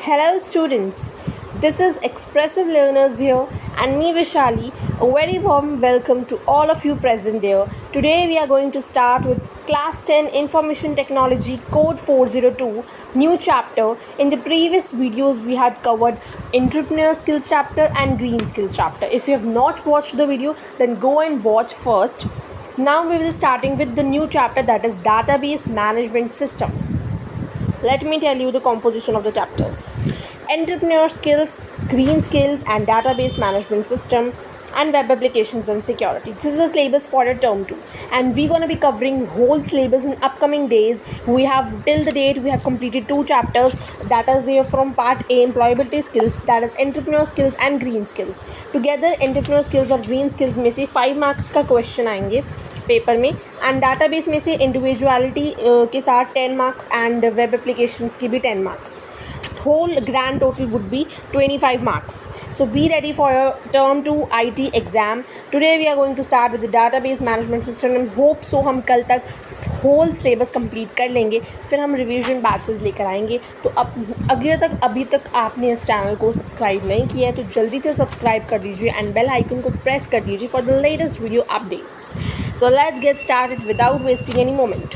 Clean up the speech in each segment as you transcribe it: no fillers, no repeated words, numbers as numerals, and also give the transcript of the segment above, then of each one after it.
Hello students, this is Expressive Learners here and me Vishali. A very warm welcome to all of you present there. Today we are going to start with Class 10 Information Technology Code 402 new chapter. In the previous videos we had covered Entrepreneur Skills chapter and Green Skills chapter. If you have not watched the video, then go and watch first. Now we will starting with the new chapter, that is Database Management System. Let me tell you the composition of the chapters. Entrepreneur skills, green skills and database management system, and web applications and security. This is the syllabus for a term 2 and we're going to be covering whole syllabus in upcoming days. We have till the date we have completed 2 chapters, that is here from part A employability skills, that is entrepreneur skills and green skills. Together entrepreneur skills और green skills में से 5 marks का question आएंगे paper में and database में से individuality के साथ 10 मार्क्स एंड वेब एप्लीकेशंस की भी 10 marks. Whole grand total would be 25 marks. So be ready for your term 2 IT exam. Today we are going to start with the database management system and hope so हम कल तक whole syllabus complete कर लेंगे, फिर हम revision batches लेकर आएंगे. तो अब अभी तक आपने इस चैनल को सब्सक्राइब नहीं किया है तो जल्दी से सब्सक्राइब कर दीजिए एंड बेल आइकन को प्रेस कर दीजिए for the latest video updates. So let's get started without wasting any moment.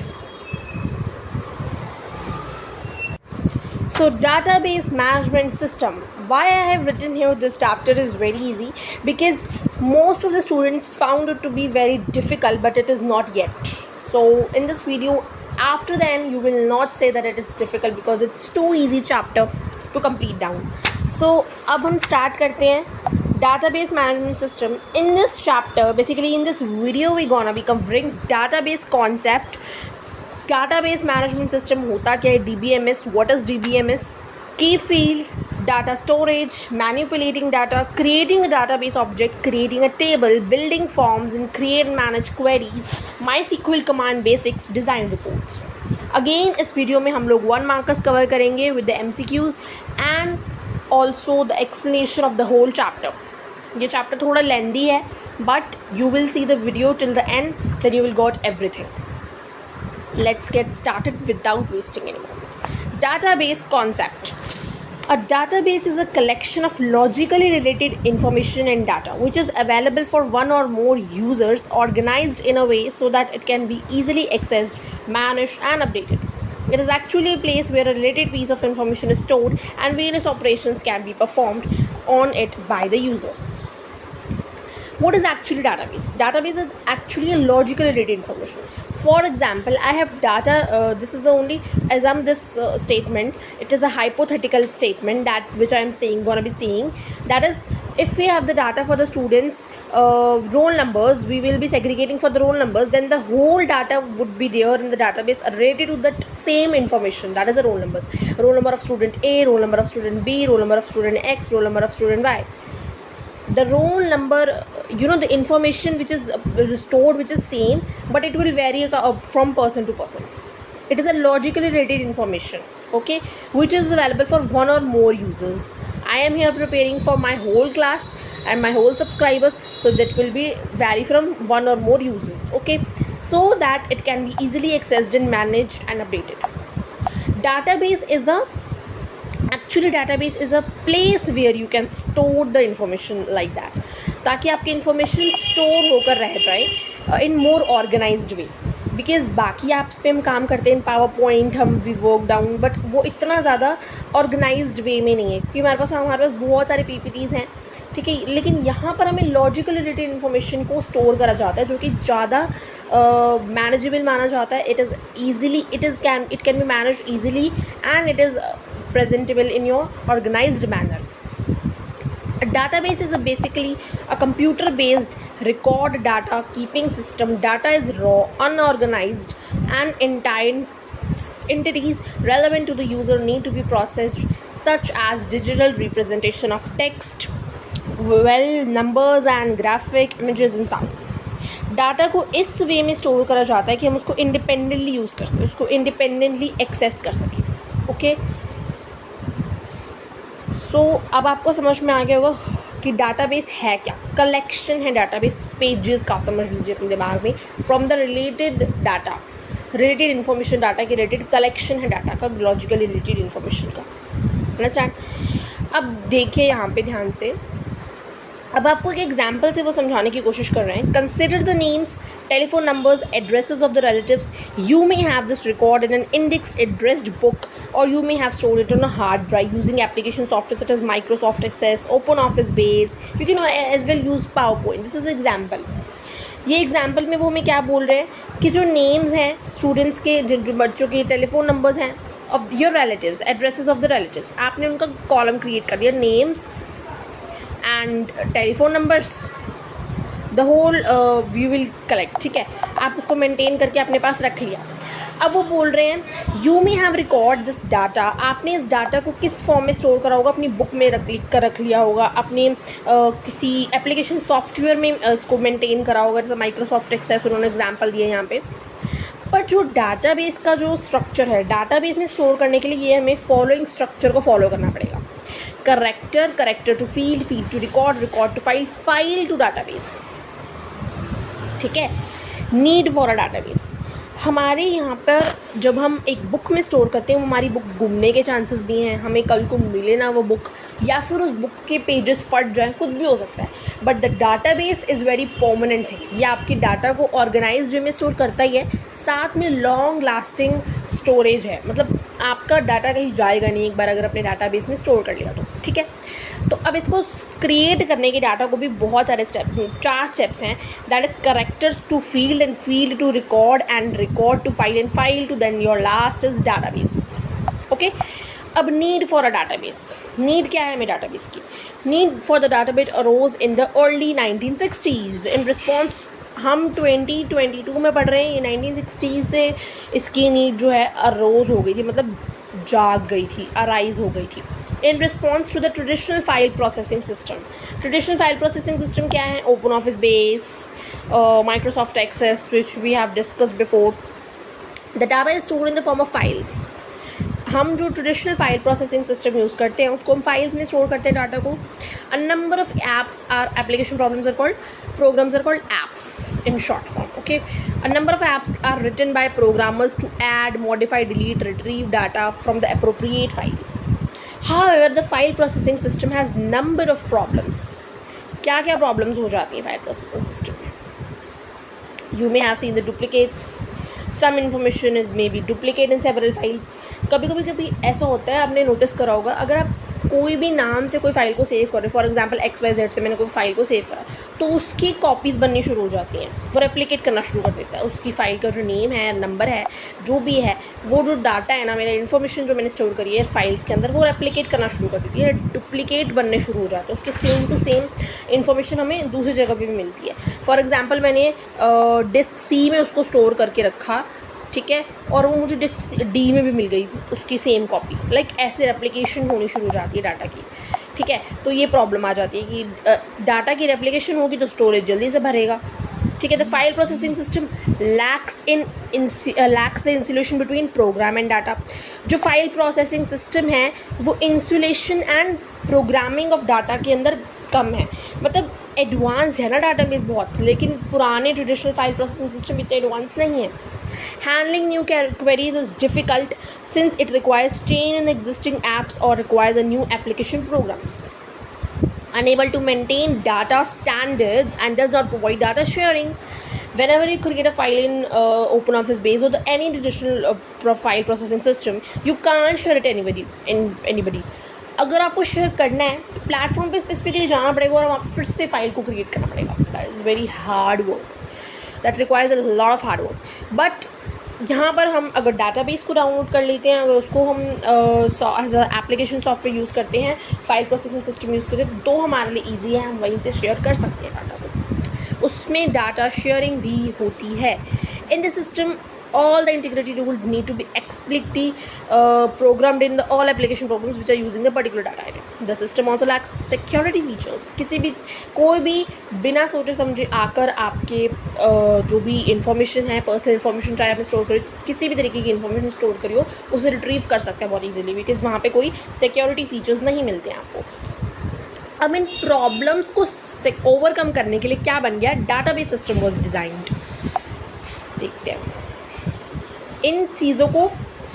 So database management system, why I have written here this chapter is very easy because most of the students found it to be very difficult, but it is not yet. So in this video after the end you will not say that it is difficult because it's too easy chapter to complete down. So अब हम start करते हैं database management system. In this chapter, basically in this video we gonna be covering database concept. Database management system होता क्या है, DBMS, what is DBMS, key fields, data storage, manipulating data, creating a database object, creating a table, building forms and create and manage queries, MySQL command basics, design reports. Again इस video में हम लोग 1 markers cover करेंगे with the MCQs and also the explanation of the whole chapter. ये chapter थोड़ा lengthy है but you will see the video till the end, then you will got everything. Let's get started without wasting any more. Database concept. A database is a collection of logically related information and data which is available for one or more users, organized in a way so that it can be easily accessed, managed and updated. It is actually a place where a related piece of information is stored and various operations can be performed on it by the user. What is actually database? Database is actually a logically related information. For example, I have data, this is the only assume this statement, it is a hypothetical statement that which I am saying, gonna be saying, that is if we have the data for the students roll numbers, we will be segregating for the roll numbers, then the whole data would be there in the database related to that same information, that is the roll numbers, roll number of student A, roll number of student B, roll number of student X, roll number of student Y. The roll number, the information which is stored which is same, but it will vary from person to person. It is a logically related information, okay, which is available for one or more users. I am here preparing for my whole class and my whole subscribers, so that will be vary from one or more users, okay, so that it can be easily accessed and managed and updated. Database is a place where you can store the information like that, ताकि आपकी information store होकर रह जाए in more organized way. Because बाकी apps पे हम काम करते हैं, PowerPoint हम we work down, but वो इतना ज़्यादा organized way में नहीं है क्योंकि हमारे पास बहुत सारे PPTs हैं, ठीक है, लेकिन यहाँ पर हमें लॉजिकल रिलेटेड इन्फॉर्मेशन को स्टोर करा जाता है जो कि ज़्यादा मैनेजेबल माना जाता है. It can be manage easily and it is presentable in your organized manner. A database is basically a computer based record data keeping system. Data is raw, unorganized and entities relevant to the user need to be processed, such as digital representation of text, numbers and graphic images and sound. Data को इस वे में store करा जाता है कि हम उसको independently use कर सकें, उसको इंडिपेंडेंटली एक्सेस कर सकें, ओके. सो अब आपको समझ में आ गया होगा कि डाटाबेस है क्या, कलेक्शन है डाटाबेस पेजेस का, समझ लीजिए अपने दिमाग में, from the related data, related information data के रिलेटेड कलेक्शन है डाटा का, लॉजिकली रिलेटेड इन्फॉर्मेशन का. अंडरस्टैंड। अब देखिए यहाँ पे ध्यान से, अब आपको एक एग्जाम्पल से वो समझाने की कोशिश कर रहे हैं। Consider the names, telephone numbers, addresses of the relatives. You may have this record in an index addressed book, or you may have stored it on a hard drive using application software such as Microsoft Access, OpenOffice Base. You can as well use PowerPoint. This is an example. ये example में वो हमें क्या बोल रहे हैं कि जो नेम्स हैं स्टूडेंट्स के, जो बच्चों के टेलीफोन नंबर्स हैं of your relatives, addresses of the relatives, आपने उनका कॉलम क्रिएट कर दिया, names and telephone numbers, the whole view will collect, ठीक है। आप उसको मेंटेन करके अपने पास रख लिया। अब वो बोल रहे हैं you may have record this data, आपने इस डाटा को किस फॉर्म में स्टोर करा होगा, अपनी बुक में लिख कर रख लिया होगा, अपने किसी एप्लीकेशन सॉफ्टवेयर में इसको मेंटेन करा होगा, जैसे माइक्रोसॉफ्ट एक्सेस उन्होंने एग्जांपल दिया यहाँ पे। पर जो डाटाबेस का जो स्ट्रक्चर है, डाटाबेस में स्टोर करने के लिए ये हमें फॉलोइंग स्ट्रक्चर को फॉलो करना पड़ेगा। Character, character to field, field to record, record to file, file to database, ठीक है। नीड फॉर अ डाटाबेस, हमारे यहाँ पर जब हम एक बुक में स्टोर करते हैं, हमारी बुक गुमने के चांसेस भी हैं, हमें कल को मिले ना वो बुक, या फिर उस बुक के पेजेस फट जाएं, कुछ भी हो सकता है। But the database is very permanent thing, ये आपकी डाटा को ऑर्गेनाइज्ड वे में स्टोर करता ही है, साथ में लॉन्ग लास्टिंग स्टोरेज है, मतलब आपका डाटा कहीं जाएगा नहीं एक बार अगर अपने डाटाबेस में स्टोर कर लिया तो, ठीक है। तो अब इसको क्रिएट करने के डाटा को भी बहुत सारे चार स्टेप्स हैं। That is characters to field and field to record and record to file and file to then your last is database, okay. अब need for a database, need क्या है हमें डाटाबेस की? Need for the database arose in the early 1960s in response, हम 2022 में पढ़ रहे हैं, ये 1960s से इसकी नीड जो है अरोज हो गई थी, मतलब जाग गई थी, अराइज हो गई थी। In response to the traditional file processing system, traditional file processing system क्या है? Open office base, Microsoft access which we have discussed before. The data is stored in the form of files, हम जो traditional file processing system use करते हैं उसको हम files में store करते हैं डाटा को। A number of apps or application problems are called programs are called apps in short form, okay. A number of apps are written by programmers to add, modify, delete, retrieve data from the appropriate files. However, the file processing system has number of problems. क्या क्या problems हो जाती हैं file processing system में? You may have seen the duplicates. Some information is maybe duplicate in several files. कभी ऐसा होता है, आपने नोटिस करा होगा, अगर आप कोई भी नाम से कोई फ़ाइल को सेव कर रहे, फॉर एग्जांपल XYZ से मैंने कोई फ़ाइल को सेव करा, तो उसकी कॉपीज़ बननी शुरू हो जाती हैं, वो रेप्लिकेट करना शुरू कर देता है। उसकी फ़ाइल का जो नेम है, नंबर है, जो भी है, वो जो डाटा है ना, मेरा इन्फॉर्मेशन जो मैंने स्टोर करी है फाइल्स के अंदर, वो रेप्लिकेट करना शुरू कर देती है, डुप्लीकेट बनने शुरू हो जाते हैं, उसके सेम टू सेम इन्फॉर्मेशन हमें दूसरी जगह पर भी मिलती है। फॉर एग्ज़ाम्पल मैंने डिस्क C में उसको स्टोर करके रखा, ठीक है, और वो मुझे डिस्क D में भी मिल गई उसकी सेम कॉपी, लाइक ऐसे रेप्लिकेशन होनी शुरू हो जाती है डाटा की, ठीक है। तो ये प्रॉब्लम आ जाती है कि डाटा की रेप्लिकेशन होगी तो स्टोरेज जल्दी से भरेगा, ठीक है। The file processing system lacks the insulation between program and data, जो फाइल प्रोसेसिंग सिस्टम है वो insulation and programming of data के अंदर कम है, मतलब एडवांस है ना डाटाबेस बहुत, लेकिन पुराने ट्रेडिशनल फाइल प्रोसेसिंग सिस्टम इतने एडवांस नहीं है। Handling new queries is difficult since it requires change in existing apps or requires a new application programs. Unable to maintain data standards and does not provide data sharing. Whenever you create a file in OpenOffice Base or any traditional file processing system, you can't share it anybody. अगर आपको share करना है तो platform पे specifically जाना पड़ेगा और वहाँ पर फिर से फाइल को क्रिएट करना पड़ेगा। That is very hard work, that requires a lot of hard work. But यहाँ पर हम अगर डाटाबेस को डाउनलोड कर लेते हैं, अगर उसको हम as a application software use करते हैं, फाइल प्रोसेसिंग सिस्टम यूज़ करते हैं, तो हमारे लिए ईजी है, हम वहीं से शेयर कर सकते हैं डाटा को, उसमें डाटा शेयरिंग भी होती है। In the system all the integrity tools need to be explicitly programmed in the all application programs which are using the particular data item. The system also lacks security features. कोई भी बिना सोचे समझे आकर आपके जो भी इंफॉर्मेशन है, पर्सनल इंफॉर्मेशन चाहे आपने स्टोर करी, किसी भी तरीके की इंफॉर्मेशन स्टोर करी हो, उसे रिट्रीव कर सकते हैं बहुत ईजिली, बिकॉज वहाँ पे कोई सिक्योरिटी फीचर्स नहीं मिलते हैं आपको। अब इन प्रॉब्लम्स को ओवरकम करने के लिए क्या बन गया? Database system was designed. देखते हैं इन चीज़ों को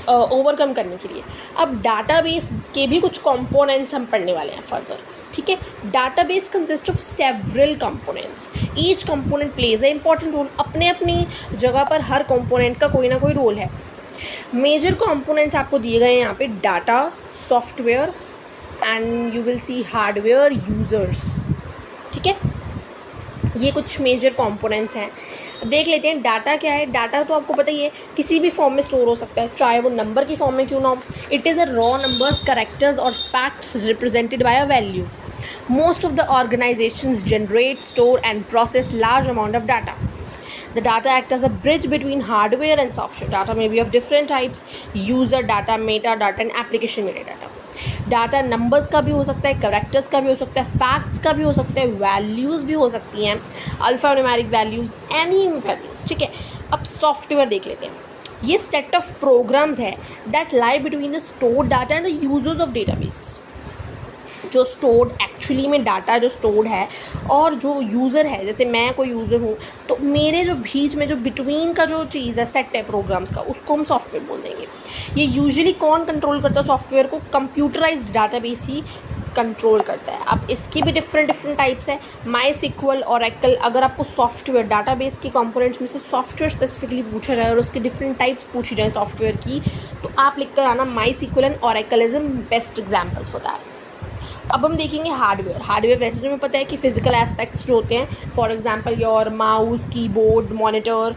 ओवरकम करने के लिए। अब डाटाबेस के भी कुछ कंपोनेंट्स हम पढ़ने वाले हैं फर्दर, ठीक है। Database consist of several components, each component plays a important role. अपने अपनी जगह पर हर कंपोनेंट का कोई ना कोई रोल है। मेजर कंपोनेंट्स आपको दिए गए हैं यहाँ पे, data, software and you will see hardware, users, ठीक है। ये कुछ मेजर कंपोनेंट्स हैं। देख लेते हैं डाटा क्या है। डाटा तो आपको पता ही है, किसी भी फॉर्म में स्टोर हो सकता है, चाहे वो नंबर की फॉर्म में क्यों ना हो। It is a raw numbers, characters और facts represented by a value. Most of the organizations generate, store and process large amount of data. The data act as a bridge between hardware and software. Data may be of different types: user data, metadata and application metadata. Data numbers का भी हो सकता है, characters का भी हो सकता है, फैक्ट्स का भी हो सकता है, वैल्यूज़ भी हो सकती हैं, alpha numeric values, any values, ठीक है। अब सॉफ्टवेयर देख लेते हैं। ये सेट ऑफ प्रोग्राम्स है that lie between the stored data and the users of database. जो स्टोर्ड एक्चुअली में डाटा जो स्टोर्ड है और जो यूज़र है, जैसे मैं कोई यूज़र हूँ तो मेरे जो बीच में जो बिटवीन का जो चीज़ है, सेट है प्रोग्राम्स का, उसको हम सॉफ्टवेयर बोल देंगे। ये यूजुअली कौन कंट्रोल करता है सॉफ्टवेयर को? कंप्यूटराइज्ड डाटाबेस ही कंट्रोल करता है। अब इसकी भी डिफरेंट टाइप्स है, माई सिक्वल, ओरेकल। अगर आपको सॉफ्टवेयर डाटाबेस के कंपोनेंट्स में से सॉफ्टवेयर स्पेसिफिकली पूछा जाए और उसकी डिफरेंट टाइप्स पूछी जाए सॉफ्टवेयर की, तो आप लिख कर आना MySQL and Oracle is best examples for that. अब हम देखेंगे हार्डवेयर। हार्डवेयर वैसे तो हमें पता है कि फिजिकल एस्पेक्ट्स जो होते हैं, for example your mouse, keyboard, monitor,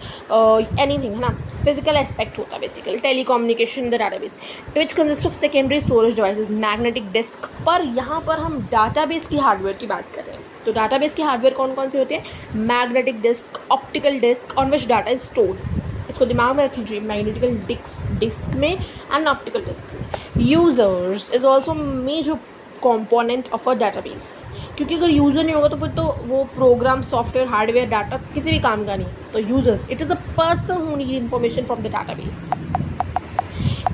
anything, है ना, फिजिकल एस्पेक्ट होता है basically. Telecommunication the database which consist of secondary storage devices, magnetic disk. पर यहाँ पर हम डाटाबेस की हार्डवेयर की बात कर रहे हैं। तो डाटाबेस की हार्डवेयर कौन कौन से होते हैं? Magnetic disk, optical disk on which data is stored. इसको दिमाग में रख लीजिए, मैग्नेटिकल डिस्क में एंड ऑप्टिकल डिस्क में। Users is also major component of a database, क्योंकि अगर यूज़र नहीं होगा तो फिर तो वो प्रोग्राम, सॉफ्टवेयर, हार्डवेयर, डाटा किसी भी काम का नहीं। तो users, it is a person who need information from the database.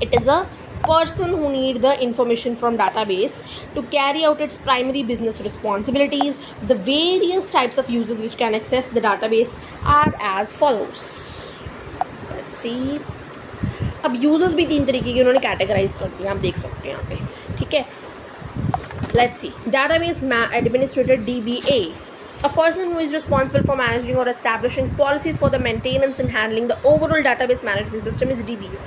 It is a person who need the information from database to carry out its primary business responsibilities. The various types of users which can access the database are as follows. Let's see. अब users भी 3 तरीके के उन्होंने categorise कर दिया, आप देख सकते हैं यहाँ पे, ठीक है। Let's see. Database administrator, DBA. A person who is responsible for managing or establishing policies for the maintenance and handling the overall database management system is DBA.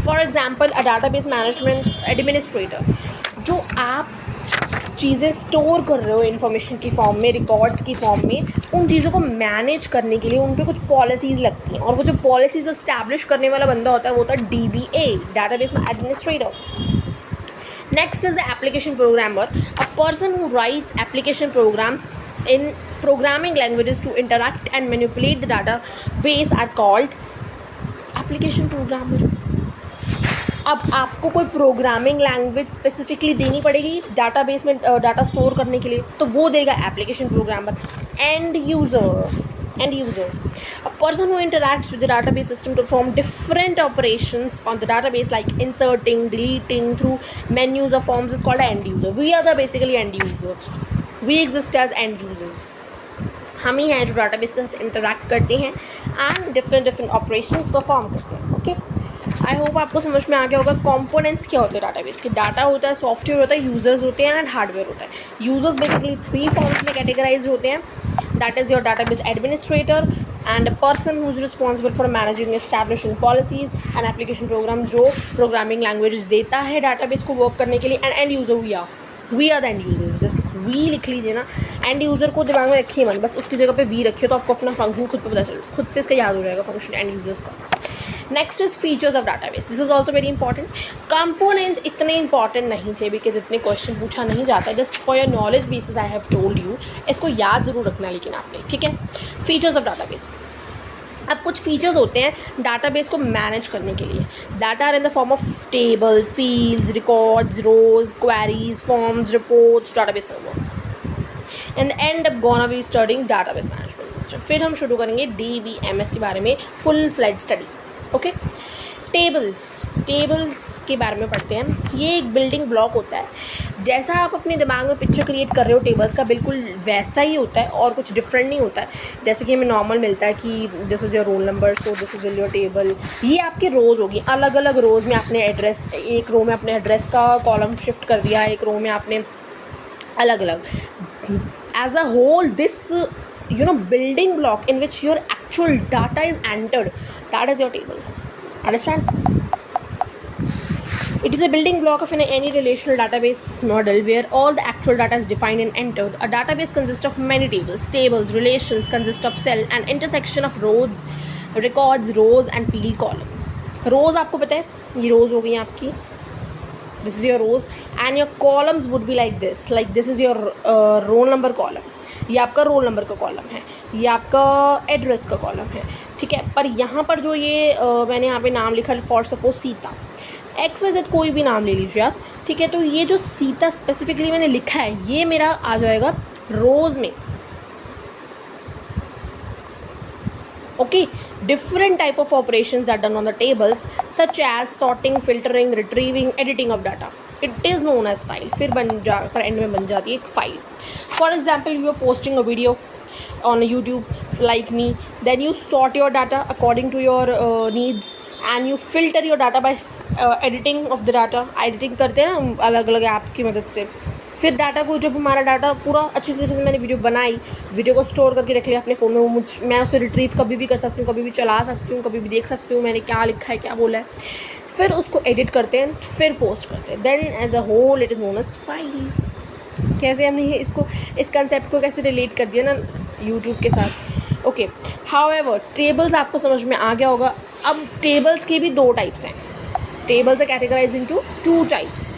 For example, a database management administrator. जो आप चीज़ें store कर रहे हो information की form में, records की form में, उन चीज़ों को मैनेज करने के लिए उन पे कुछ पॉलिसीज़ लगती हैं, और वो जो पॉलिसीज़ इस्टेब्लिश करने वाला बंदा होता है वो होता है DBA, database administrator. Next is the application programmer, a person who writes application programs in programming languages to interact and manipulate the database are called application programmer. अब आपको कोई प्रोग्रामिंग लैंग्वेज स्पेसिफिकली देनी पड़ेगी डाटाबेस में data store करने के लिए, तो वो देगा application programmer. And user, a person who interacts with the database system to perform different operations on the database like inserting, deleting through menus or forms is called end user. We are the basically end users. We exist as end users. हम ही हैं जो database के साथ interact करते हैं and different operations perform करते हैं। Okay, I hope आपको समझ में आ गया होगा कंपोनेंट्स क्या होते हैं डाटाबेस के। डाटा होता है, सॉफ्टवेयर होता है, यूजर्स होते हैं एंड हार्डवेयर होता है। यूजर्स बेसिकली 3 फॉर्म्स में कैटेगराइज होते हैं, that is your database administrator and a person who is responsible for managing establishing policies and application program, जो प्रोग्रामिंग लैंग्वेजेस देता है डाटाबेस को वर्क करने के लिए। And end user we are the end users, just we लिख लीजिए ना, एंड यूज़र को दिमाग में रखिए मत, बस उसकी जगह पे वी रखिए तो आपको अपना फंक्शन खुद पे पता चल, खुद से इसका याद हो जाएगा फंक्शन एंड यूजर्स का। Next is features of database, this is also very important. Components इतने इंपॉर्टेंट नहीं थे बिकॉज इतने क्वेश्चन पूछा नहीं जाता, just for your knowledge basis I have told you, इसको याद ज़रूर रखना लेकिन आपने, ठीक है। फीचर्स ऑफ डाटाबेस, अब कुछ फीचर्स होते हैं डाटाबेस को मैनेज करने के लिए। Data are in the form of table, fields, records, rows, queries, forms, reports, database server. And end up gonna be studying database management system. फिर हम शुरू करेंगे DBMS के बारे में full fledged study. Okay, tables के बारे में पढ़ते हैं। ये एक बिल्डिंग ब्लॉक होता है। जैसा आप अपने दिमाग में पिक्चर क्रिएट कर रहे हो टेबल्स का, बिल्कुल वैसा ही होता है और कुछ डिफरेंट नहीं होता है। जैसे कि हमें नॉर्मल मिलता है कि this is your roll number, so this is your table. ये आपकी रोज़ होगी, अलग अलग रोज़ में आपने एड्रेस, एक रो में अपने एड्रेस का कॉलम शिफ्ट कर दिया, एक रो में आपने अलग अलग। As a whole this building block in which your actual data is entered, that is your table. Understand? It is a building block of any relational database model where all the actual data is defined and entered. A database consists of many tables. Tables, relations consist of cell and intersection of rows, records, rows and field column. Rows आपको पता है, ये rows हो गई आपकी. This is your rows and your columns would be like this. Like this is your roll number column. ये आपका roll number का कॉलम है, ये आपका एड्रेस का कॉलम है, ठीक है। पर यहाँ पर जो ये मैंने यहाँ पे नाम लिखा, फॉर सपोज सीता, XYZ कोई भी नाम ले लीजिए आप, ठीक है। तो ये जो सीता स्पेसिफिकली मैंने लिखा है, ये मेरा आ जाएगा रोज़ में। Okay, different type of operations are done on the tables such as sorting, filtering, retrieving, editing of data. It is known as file. फिर बन जाकर एंड में बन जाती है एक file. For example, you are posting a video on YouTube like me, then you sort your data according to your needs and you filter your data by editing of the data. Editing करते हैं ना अलग अलग apps की मदद से. फिर data को, जब हमारा डाटा पूरा अच्छे से मैंने वीडियो बनाई, वीडियो को स्टोर करके रख लिया अपने फ़ोन में, वो मैं उसे रिट्रीव कभी भी कर सकती हूँ, कभी भी चला सकती हूँ, कभी भी देख सकती हूँ मैंने क्या लिखा है, क्या बोला है. फिर उसको एडिट करते हैं, फिर पोस्ट करते हैं. Then as a whole it is known as file. कैसे हमने ये इसको, इस कंसेप्ट को कैसे रिलेट कर दिया ना यूट्यूब के साथ. ओके, हाउएवर टेबल्स आपको समझ में आ गया होगा. अब टेबल्स के भी दो टाइप्स हैं. Tables are categorize into two types.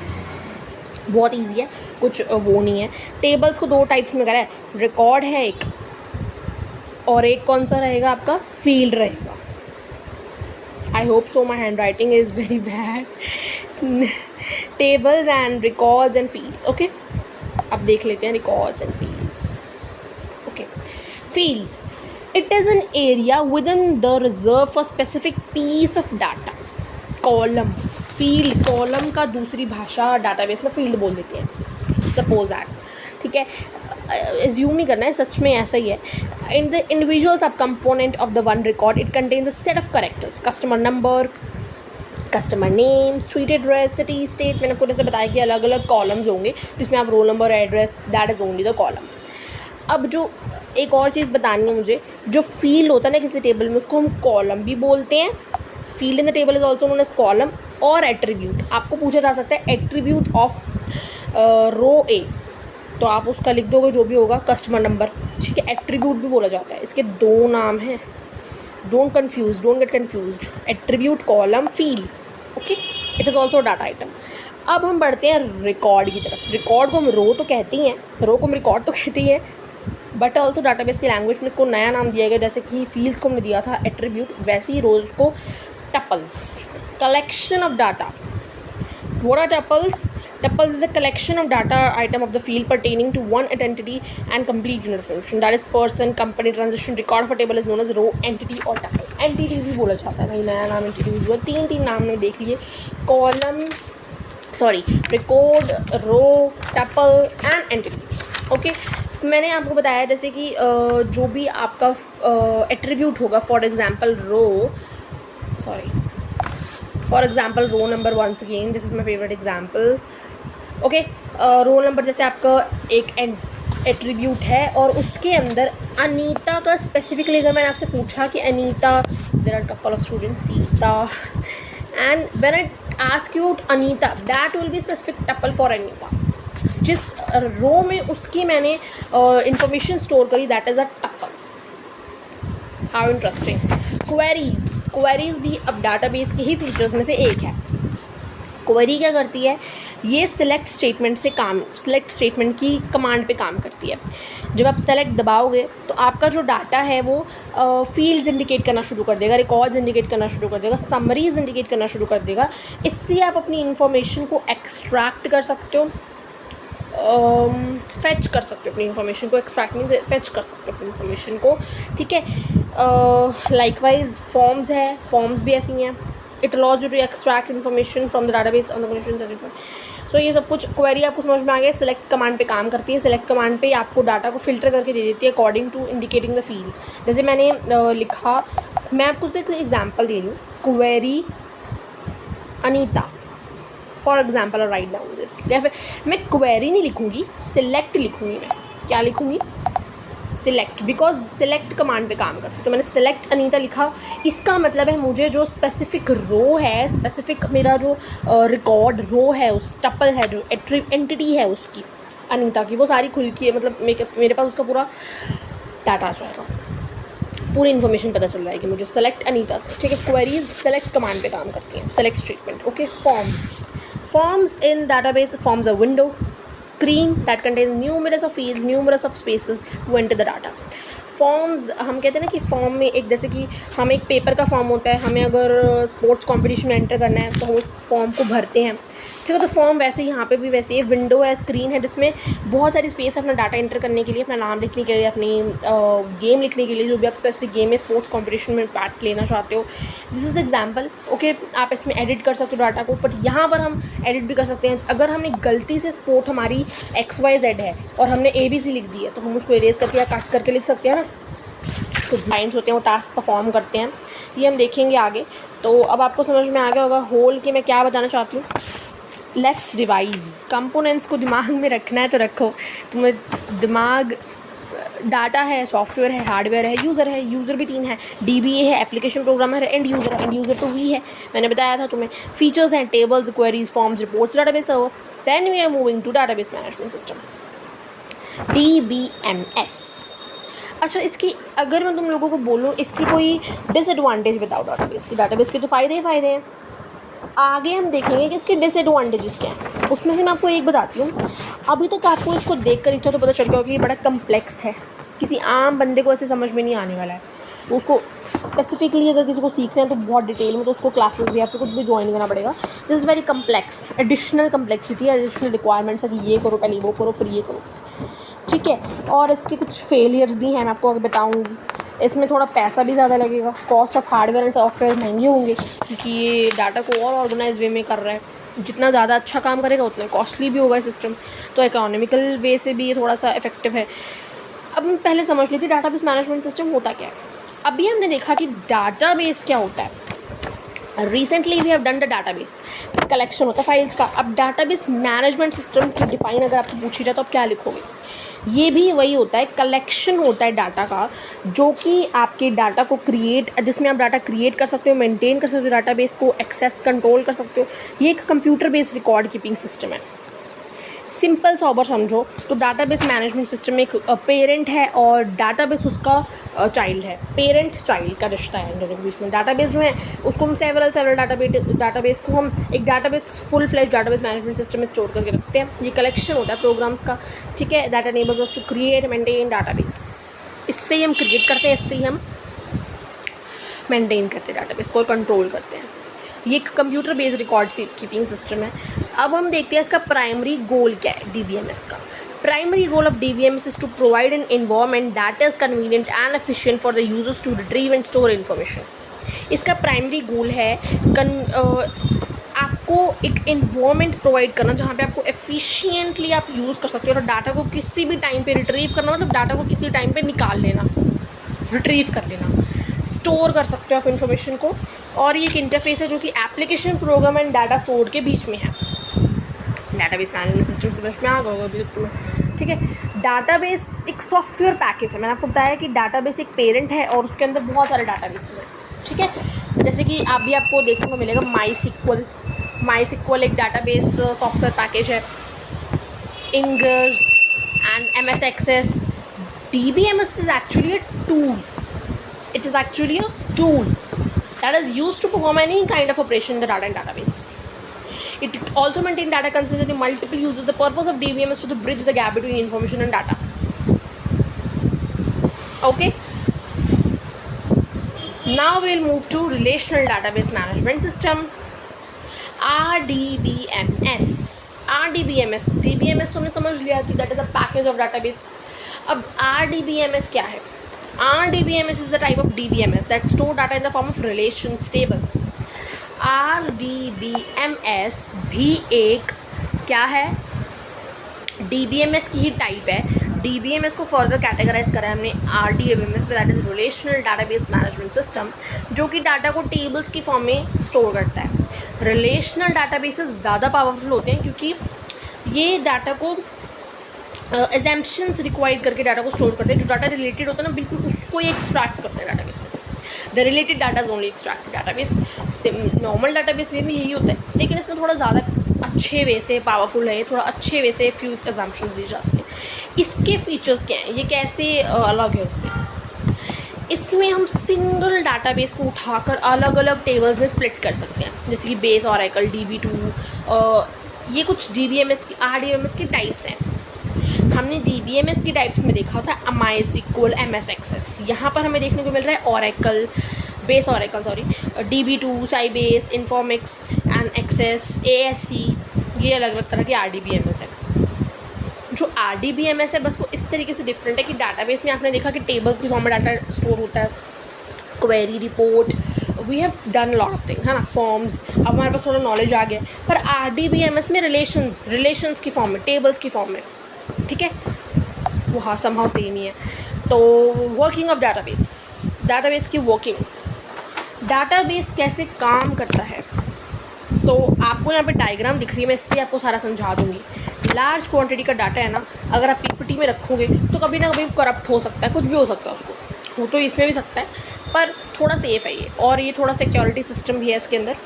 बहुत ईजी है, कुछ वो नहीं है. टेबल्स को दो टाइप्स में करा है. रिकॉर्ड है एक, और एक कौन सा रहेगा आपका, फील्ड रहेगा. I hope so, my handwriting is very bad. Tables and records and fields. Okay, अब देख लेते हैं records and fields. Okay, fields, it is an area within the reserve for specific piece of data. Column, field, column का दूसरी भाषा database में field बोल देते हैं, सपोज दैट. ठीक है, एज्यूम नहीं करना है, सच में ऐसा ही है. इन द इंडिविजुअल सब component of the one record it contains a set of characters. Customer number, customer name, street address, city, state. मैंने आपको जैसे बताया कि अलग अलग कॉलम्स होंगे जिसमें आप roll number, address, that is only the column. अब जो एक और चीज़ बतानी है मुझे, जो फील्ड होता है ना किसी टेबल में, उसको हम कॉलम भी बोलते हैं. Field in the table is also known as column. और एट्रीब्यूट, आपको पूछा जा सकता है एट्रीब्यूट ऑफ रो ए, तो आप उसका लिख दोगे जो भी होगा, कस्टमर नंबर. ठीक है, एट्रीब्यूट भी बोला जाता है. इसके दो नाम हैं, don't confuse, don't get confused. Attribute, column, field. Okay, it is also data item. अब हम बढ़ते हैं रिकॉर्ड की तरफ. रिकॉर्ड को हम रो तो कहते ही हैं, रो को हम रिकॉर्ड तो कहते ही हैं, बट ऑल्सो डाटाबेस की लैंग्वेज में इसको नया नाम दिया गया. जैसे कि फील्ड्स को हमने दिया था एट्रीब्यूट, वैसे ही रोज को tuples, collection of data. What are tuples? Tuples is a collection of data item of the field pertaining to one identity and complete information. That is person, company, transaction. Record of a table is known as row, entity और tuple. Entity भी बोला जाता है भाई, नया नाम entity हुआ. तीन नाम में देख लिए, column, sorry, record, row, tuple and entity. Okay, मैंने आपको बताया जैसे कि जो भी आपका एट्रीब्यूट होगा, for example row, sorry, for example row number, once again this is my favourite example. Okay, roll number जैसे आपका एक एट्रीब्यूट है और उसके अंदर अनीता का स्पेसिफिकली, अगर मैंने आपसे पूछा कि Anita, there are couple of students, Sita, and when I ask you Anita, that will be specific tuple for Anita. जिस रो में उसकी मैंने इंफॉर्मेशन स्टोर करी, that is a tuple. How interesting. Queries भी अब डाटाबेस के ही फीचर्स में से एक है. क्वेरी क्या करती है, ये सिलेक्ट स्टेटमेंट की कमांड पे काम करती है. जब आप सेलेक्ट दबाओगे तो आपका जो डाटा है वो फील्ड्स इंडिकेट करना शुरू कर देगा, रिकॉर्ड्स इंडिकेट करना शुरू कर देगा, समरीज इंडिकेट करना शुरू कर देगा. इससे आप अपनी इन्फॉर्मेशन को एक्सट्रैक्ट कर सकते हो, फेच कर सकते हो अपनी इन्फॉर्मेशन को. एक्सट्रैक्ट मीन्स फेच कर सकते हो अपनी इन्फॉर्मेशन को. ठीक है, लाइकवाइज फॉर्म्स है, फॉर्म्स भी ऐसी हैं. It allows you to extract information from the database on the condition. So ये सब कुछ क्वेरी आपको समझ में आ गया। सेलेक्ट कमांड पे काम करती है। सेलेक्ट कमांड पे आपको डाटा को फिल्टर करके दे देती है according to indicating the fields. जैसे मैंने लिखा, मैं आपको एक एग्जांपल दे रही हूँ, क्वेरी अनीता फॉर एग्जाम्पल और राइट डाउन दिस। या फिर मैं क्वेरी नहीं लिखूँगी, सिलेक्ट लिखूँगी। मैं क्या लिखूँगी? सिलेक्ट, बिकॉज सिलेक्ट कमांड पे काम करती है। तो मैंने सिलेक्ट अनीता लिखा, इसका मतलब है मुझे जो स्पेसिफिक रो है, स्पेसिफिक मेरा जो रिकॉर्ड रो है, उस टपल है, जो एंटिटी है उसकी अनीता की, वो सारी खुल की है, मतलब मेरे पास उसका पूरा डाटा आ जाएगा, पूरी इन्फॉर्मेशन पता चल जाएगी मुझे सेलेक्ट अनीता से। ठीक है, क्वेरीज सेलेक्ट कमांड पे काम करती हैं, select statement. Okay, forms in database forms a window screen that contains numerous of fields, numerous of spaces to enter the data. Forms, हम कहते हैं ना कि फॉर्म में एक, जैसे कि हमें एक पेपर का फॉर्म होता है, हमें अगर स्पोर्ट्स कंपटीशन में एंटर करना है तो हम उस फॉर्म को भरते हैं। ठीक है, तो फॉर्म वैसे ही यहाँ पे भी वैसे ही विंडो है, स्क्रीन है, जिसमें बहुत सारी स्पेस है अपना डाटा एंटर करने के लिए, अपना नाम लिखने के लिए, अपनी गेम लिखने के लिए, जो भी आप स्पेसिफिक गेम में स्पोर्ट्स कॉम्पिटिशन में पार्ट लेना चाहते हो। This is example. ओके, आप इसमें एडिट कर सकते हो डाटा को, बट यहाँ पर हम एडिट भी कर सकते हैं। अगर हमने गलती से स्पोर्ट हमारी XYZ है और हमने ABC लिख दी है, तो हम उसको इरेज करके या कट करके लिख सकते हैं ना। तो क्लाइंट्स होते हैं, वो टास्क परफॉर्म करते हैं, ये हम देखेंगे आगे। तो अब आपको समझ में आ गया होगा होल के मैं क्या बताना चाहती हूँ। Let's revise. कंपोनेंट्स को दिमाग में रखना है तो रखो। तुम्हें दिमाग, डाटा है, सॉफ्टवेयर है, हार्डवेयर है, यूज़र है, यूज़र भी 3 है, DBA है, एप्लीकेशन प्रोग्रामर है, एंड यूज़र है, एंड यूज़र तो V है, मैंने बताया था तुम्हें। फीचर्स हैं, tables, queries, forms, reports, database server. Then we are moving to database management system, DBMS। अच्छा, इसकी अगर मैं तुम लोगों को बोलूँ इसकी कोई डिसएडवांटेज बताओ डाटाबेस की। डाटाबेस के तो फ़ायदे ही फ़ायदे हैं, आगे हम देखेंगे कि इसके डिसएडवांटेजेस क्या हैं। उसमें से मैं आपको एक बताती हूँ। अभी तक आपको इसको देख कर इतना तो पता चल गया होगा कि ये बड़ा कम्प्लेक्स है, किसी आम बंदे को ऐसे समझ में नहीं आने वाला है। तो उसको स्पेसिफिकली अगर किसी को सीखना है तो बहुत डिटेल में, तो उसको क्लासेस या फिर कुछ भी ज्वाइन करना पड़ेगा। This is very complex, additional complexity, additional requirements है कि ये करो, पहले वो करो, फिर ये करो। ठीक है, और इसके कुछ फेलियर्स भी हैं, मैं आपको आगे बताऊँगी। इसमें थोड़ा पैसा भी ज़्यादा लगेगा, cost of hardware and software महंगे होंगे, क्योंकि ये डाटा को और ऑर्गेनाइज वे में कर रहा है। जितना ज़्यादा अच्छा काम करेगा उतना कॉस्टली भी होगा सिस्टम, तो इकोनॉमिकल वे से भी ये थोड़ा सा इफेक्टिव है। अब हम पहले समझ लेते हैं डाटाबेस मैनेजमेंट सिस्टम होता क्या है। अभी हमने देखा कि डाटाबेस क्या होता है। Recently we have done the database, collection होता है फाइल्स का। अब डाटाबेस मैनेजमेंट सिस्टम की डिफाइन अगर आपको पूछी जाए तो आप क्या लिखोगे? ये भी वही होता है, कलेक्शन होता है डाटा का, जो कि आपके डाटा को जिसमें आप डाटा क्रिएट कर सकते हो, मेंटेन कर सकते हो, डाटाबेस को एक्सेस कंट्रोल कर सकते हो। ये एक computer based record keeping system है। सिंपल सॉबर समझो तो डाटाबेस मैनेजमेंट सिस्टम में एक पेरेंट है और डाटाबेस उसका चाइल्ड है। पेरेंट चाइल्ड का रिश्ता है इन दोनों के बीच में। डाटाबेस जो है उसको हम सेवरल डाटाबेस को हम एक database full fledged database management system में स्टोर करके रखते हैं। ये कलेक्शन होता है प्रोग्राम्स का, ठीक है, that enables us to create maintain database. इससे ही हम क्रिएट करते हैं, इससे ही हम मेंटेन करते हैं डाटाबेस को और कंट्रोल करते हैं। ये एक computer based record keeping system है। अब हम देखते हैं इसका प्राइमरी गोल क्या है DBMS का। Primary goal of DBMS is to provide an environment that is convenient and efficient for the users to retrieve and store information. इसका प्राइमरी गोल है आपको एक एनवायरनमेंट प्रोवाइड करना जहाँ पे आपको एफिशिएंटली आप यूज़ कर सकते हो और डाटा को किसी भी टाइम पे रिट्रीव करना, मतलब डाटा को किसी टाइम पे निकाल लेना, रिट्रीव कर लेना, स्टोर कर सकते हो आप इन्फॉर्मेशन को। और ये एक इंटरफेस है जो कि application, program and data store के बीच में है। डाटाबेस मैनेजमेंट सिस्टम समझ में आ गया होगा अभी तुम्हें, ठीक है। डाटाबेस एक सॉफ्टवेयर पैकेज है। मैंने आपको बताया कि डाटाबेस एक पेरेंट है और उसके अंदर बहुत सारे डाटाबेस हैं, ठीक है। जैसे कि आपको देखने को मिलेगा MySQL एक डाटाबेस सॉफ्टवेयर पैकेज है, Ingers and MS Access। DBMS is actually a tool. It is actually a tool that is used to perform any kind of operation in the data and database. It also maintains data consistently in multiple uses. The purpose of DBMS is to bridge the gap between information and data. Okay. Now we'll move to relational database management system, RDBMS. DBMS तो हमने समझ लिया कि that is a package of database. अब RDBMS क्या है? RDBMS is the type of DBMS that store data in the form of relations tables. RDBMS भी एक क्या है, DBMS की ही टाइप है। DBMS को फर्दर कैटेगराइज करा है हमने RDBMS में, that is relational database management system, जो कि डाटा को टेबल्स की फॉर्म में स्टोर करता है। रिलेशनल डाटाबेसेस ज़्यादा पावरफुल होते हैं क्योंकि ये डाटा को एजम्पशंस रिक्वायर्ड करके डाटा को स्टोर करते हैं। जो डाटा रिलेटेड होता है ना, बिल्कुल उसको ही एक्सट्रैक्ट करते हैं डाटाबेस में से। The related data is only extract database. Normal database में भी यही होता है, लेकिन इसमें थोड़ा ज़्यादा अच्छे वे से पावरफुल है, थोड़ा अच्छे वे से फ्यू एजम्पशंस दी जाती हैं। इसके फीचर्स क्या हैं, ये कैसे अलग है उससे। इसमें हम सिंगल डाटाबेस को उठाकर अलग अलग टेबल्स में स्प्लिट कर सकते हैं, जैसे कि बेस, ऑरेकल, DB2। ये कुछ DBMS की RDBMS की टाइप्स हैं। हमने DBMS की टाइप्स में देखा था MySQL, MS Access। यहाँ पर हमें देखने को मिल रहा है Oracle, base Oracle sorry, DB2, Sybase, Informix and Access, ASC। ये अलग अलग तरह के RDBMS है। जो RDBMS है बस वो इस तरीके से डिफरेंट है कि डाटाबेस में आपने देखा कि टेबल्स की फॉर्म में डाटा स्टोर होता है, query, report, we have done lot of thing, है ना, फॉर्म्स। अब हमारे पास थोड़ा नॉलेज आ गया। पर RDBMS में रिलेशंस की फॉर्म में, टेबल्स की फॉर्म में, ठीक है, वो हाँ समहाउ सेम ही है। तो वर्किंग ऑफ डाटाबेस की वर्किंग, डाटाबेस कैसे काम करता है, तो आपको यहाँ पे डायग्राम दिख रही है, मैं इससे आपको सारा समझा दूँगी। लार्ज क्वांटिटी का डाटा है ना, अगर आप PPT में रखोगे तो कभी ना कभी करप्ट हो सकता है, कुछ भी हो सकता है उसको, वो तो इसमें भी सकता है, पर थोड़ा सेफ है ये, और ये थोड़ा सिक्योरिटी सिस्टम भी है इसके अंदर।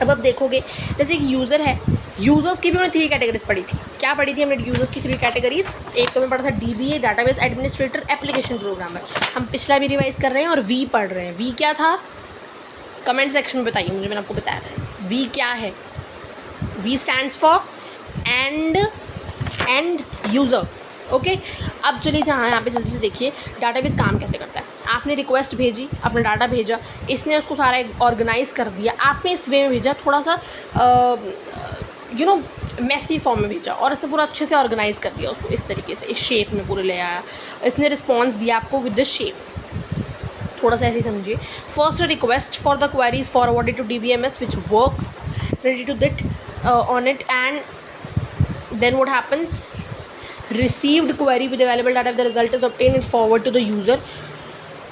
अब आप देखोगे जैसे एक यूज़र है, यूज़र्स की भी मैंने 3 कैटेगरीज पढ़ी थी। क्या पढ़ी थी हमने यूज़र्स की 3 कैटेगरीज? एक तो मैं पढ़ा था DBA, database administrator, application programmer. हम पिछला भी रिवाइज कर रहे हैं और V पढ़ रहे हैं। V क्या था, कमेंट सेक्शन में बताइए मुझे, मैंने आपको बताया था V क्या है। V stands for end user. Okay, अब चलिए यहाँ पे जल्दी से देखिए डाटाबेस काम कैसे करता है। आपने रिक्वेस्ट भेजी, अपना डाटा भेजा, इसने उसको सारा ऑर्गेनाइज कर दिया, आपने इस वे में भेजा, थोड़ा सा मैसी फॉर्म में भेजा, और इसने पूरा अच्छे से ऑर्गेनाइज कर दिया उसको, इस तरीके से, इस शेप में पूरे ले आया, इसने रिस्पॉन्स दिया आपको विद दिस शेप। थोड़ा सा ऐसे ही समझिए। First request for the query is forwarded to DBMS which works ready to edit on it, and then what happens, received query with available data, if the result is obtained is forward to the user।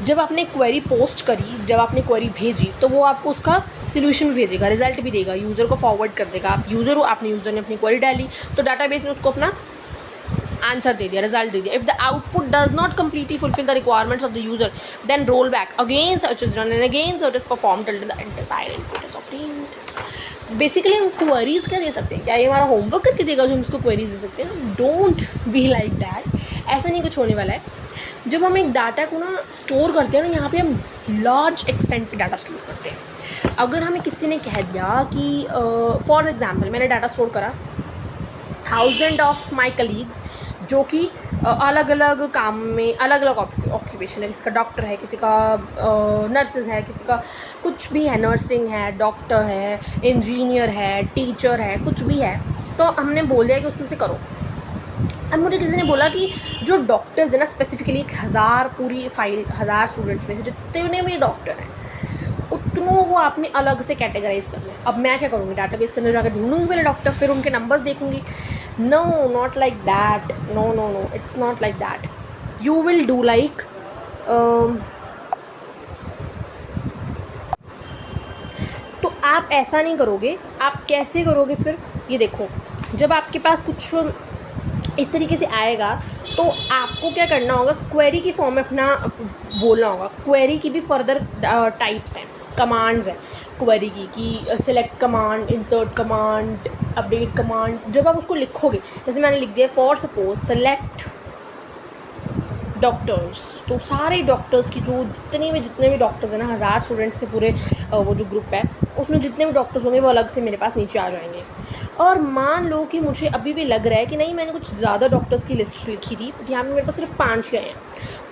जब आपने query post करी, जब आपने query भेजी, तो वो आपको उसका सोल्यूशन भी भेजेगा, रिजल्ट भी देगा, यूज़र को फॉरवर्ड कर देगा। आप यूज़र हो, आपने यूज़र ने अपनी क्वेरी डाली तो डाटाबेस ने उसको अपना आंसर दे दिया, रिजल्ट दे दिया। If the output does not completely fulfil the requirements of the user, then roll back again, search is run and again search is perform till the desired input is obtained. Basically हम queries क्या दे सकते हैं, क्या ये हमारा homework करके देगा जो हम इसको क्वेरीज दे सकते हैं? डोंट बी लाइक दैट, ऐसा नहीं कुछ होने वाला है। जब हम एक डाटा को ना स्टोर करते हैं ना, यहाँ पे हम लार्ज एक्सटेंट पे डाटा स्टोर करते हैं। अगर हमें किसी ने कह दिया कि फॉर एग्जांपल मैंने डाटा स्टोर करा 1000 ऑफ माय कलीग्स जो कि अलग अलग काम में, अलग अलग ऑक्यूपेशन है, किसी का डॉक्टर है, किसी का नर्सेज है, किसी का कुछ भी है, नर्सिंग है, डॉक्टर है, इंजीनियर है, टीचर है, कुछ भी है, तो हमने बोल दिया कि उसमें से करो। अब मुझे किसी ने बोला कि जो डॉक्टर्स है ना, स्पेसिफिकली 1000 पूरी फाइल 1000 स्टूडेंट्स में से जितने भी डॉक्टर हैं उतनों को आपने अलग से कैटेगराइज कर लिया। अब मैं क्या करूँगी, डाटाबेस के अंदर जाकर ढूंढूंगी मेरे डॉक्टर, फिर उनके नंबर्स देखूंगी। No, not like that, no, it's not like that. You will do like तो आप ऐसा नहीं करोगे। आप कैसे करोगे फिर, ये देखो, जब आपके पास कुछ इस तरीके से आएगा तो आपको क्या करना होगा, क्वेरी की फॉर्म में अपना बोलना होगा। क्वेरी की भी फर्दर टाइप्स हैं, कमांड्स हैं क्वेरी की, कि select command, insert command, update command. जब आप उसको लिखोगे, जैसे मैंने लिख दिया फॉर सपोज सेलेक्ट डॉक्टर्स, तो सारे डॉक्टर्स की जो जितने भी डॉक्टर्स हैं ना, 1000 स्टूडेंट्स के पूरे वो जो ग्रुप है उसमें जितने भी डॉक्टर्स होंगे वो अलग से मेरे पास नीचे आ जाएंगे। और मान लो कि मुझे अभी भी लग रहा है कि नहीं, मैंने कुछ ज़्यादा डॉक्टर्स की लिस्ट लिखी थी, यहाँ पे मेरे पास सिर्फ 5 हैं,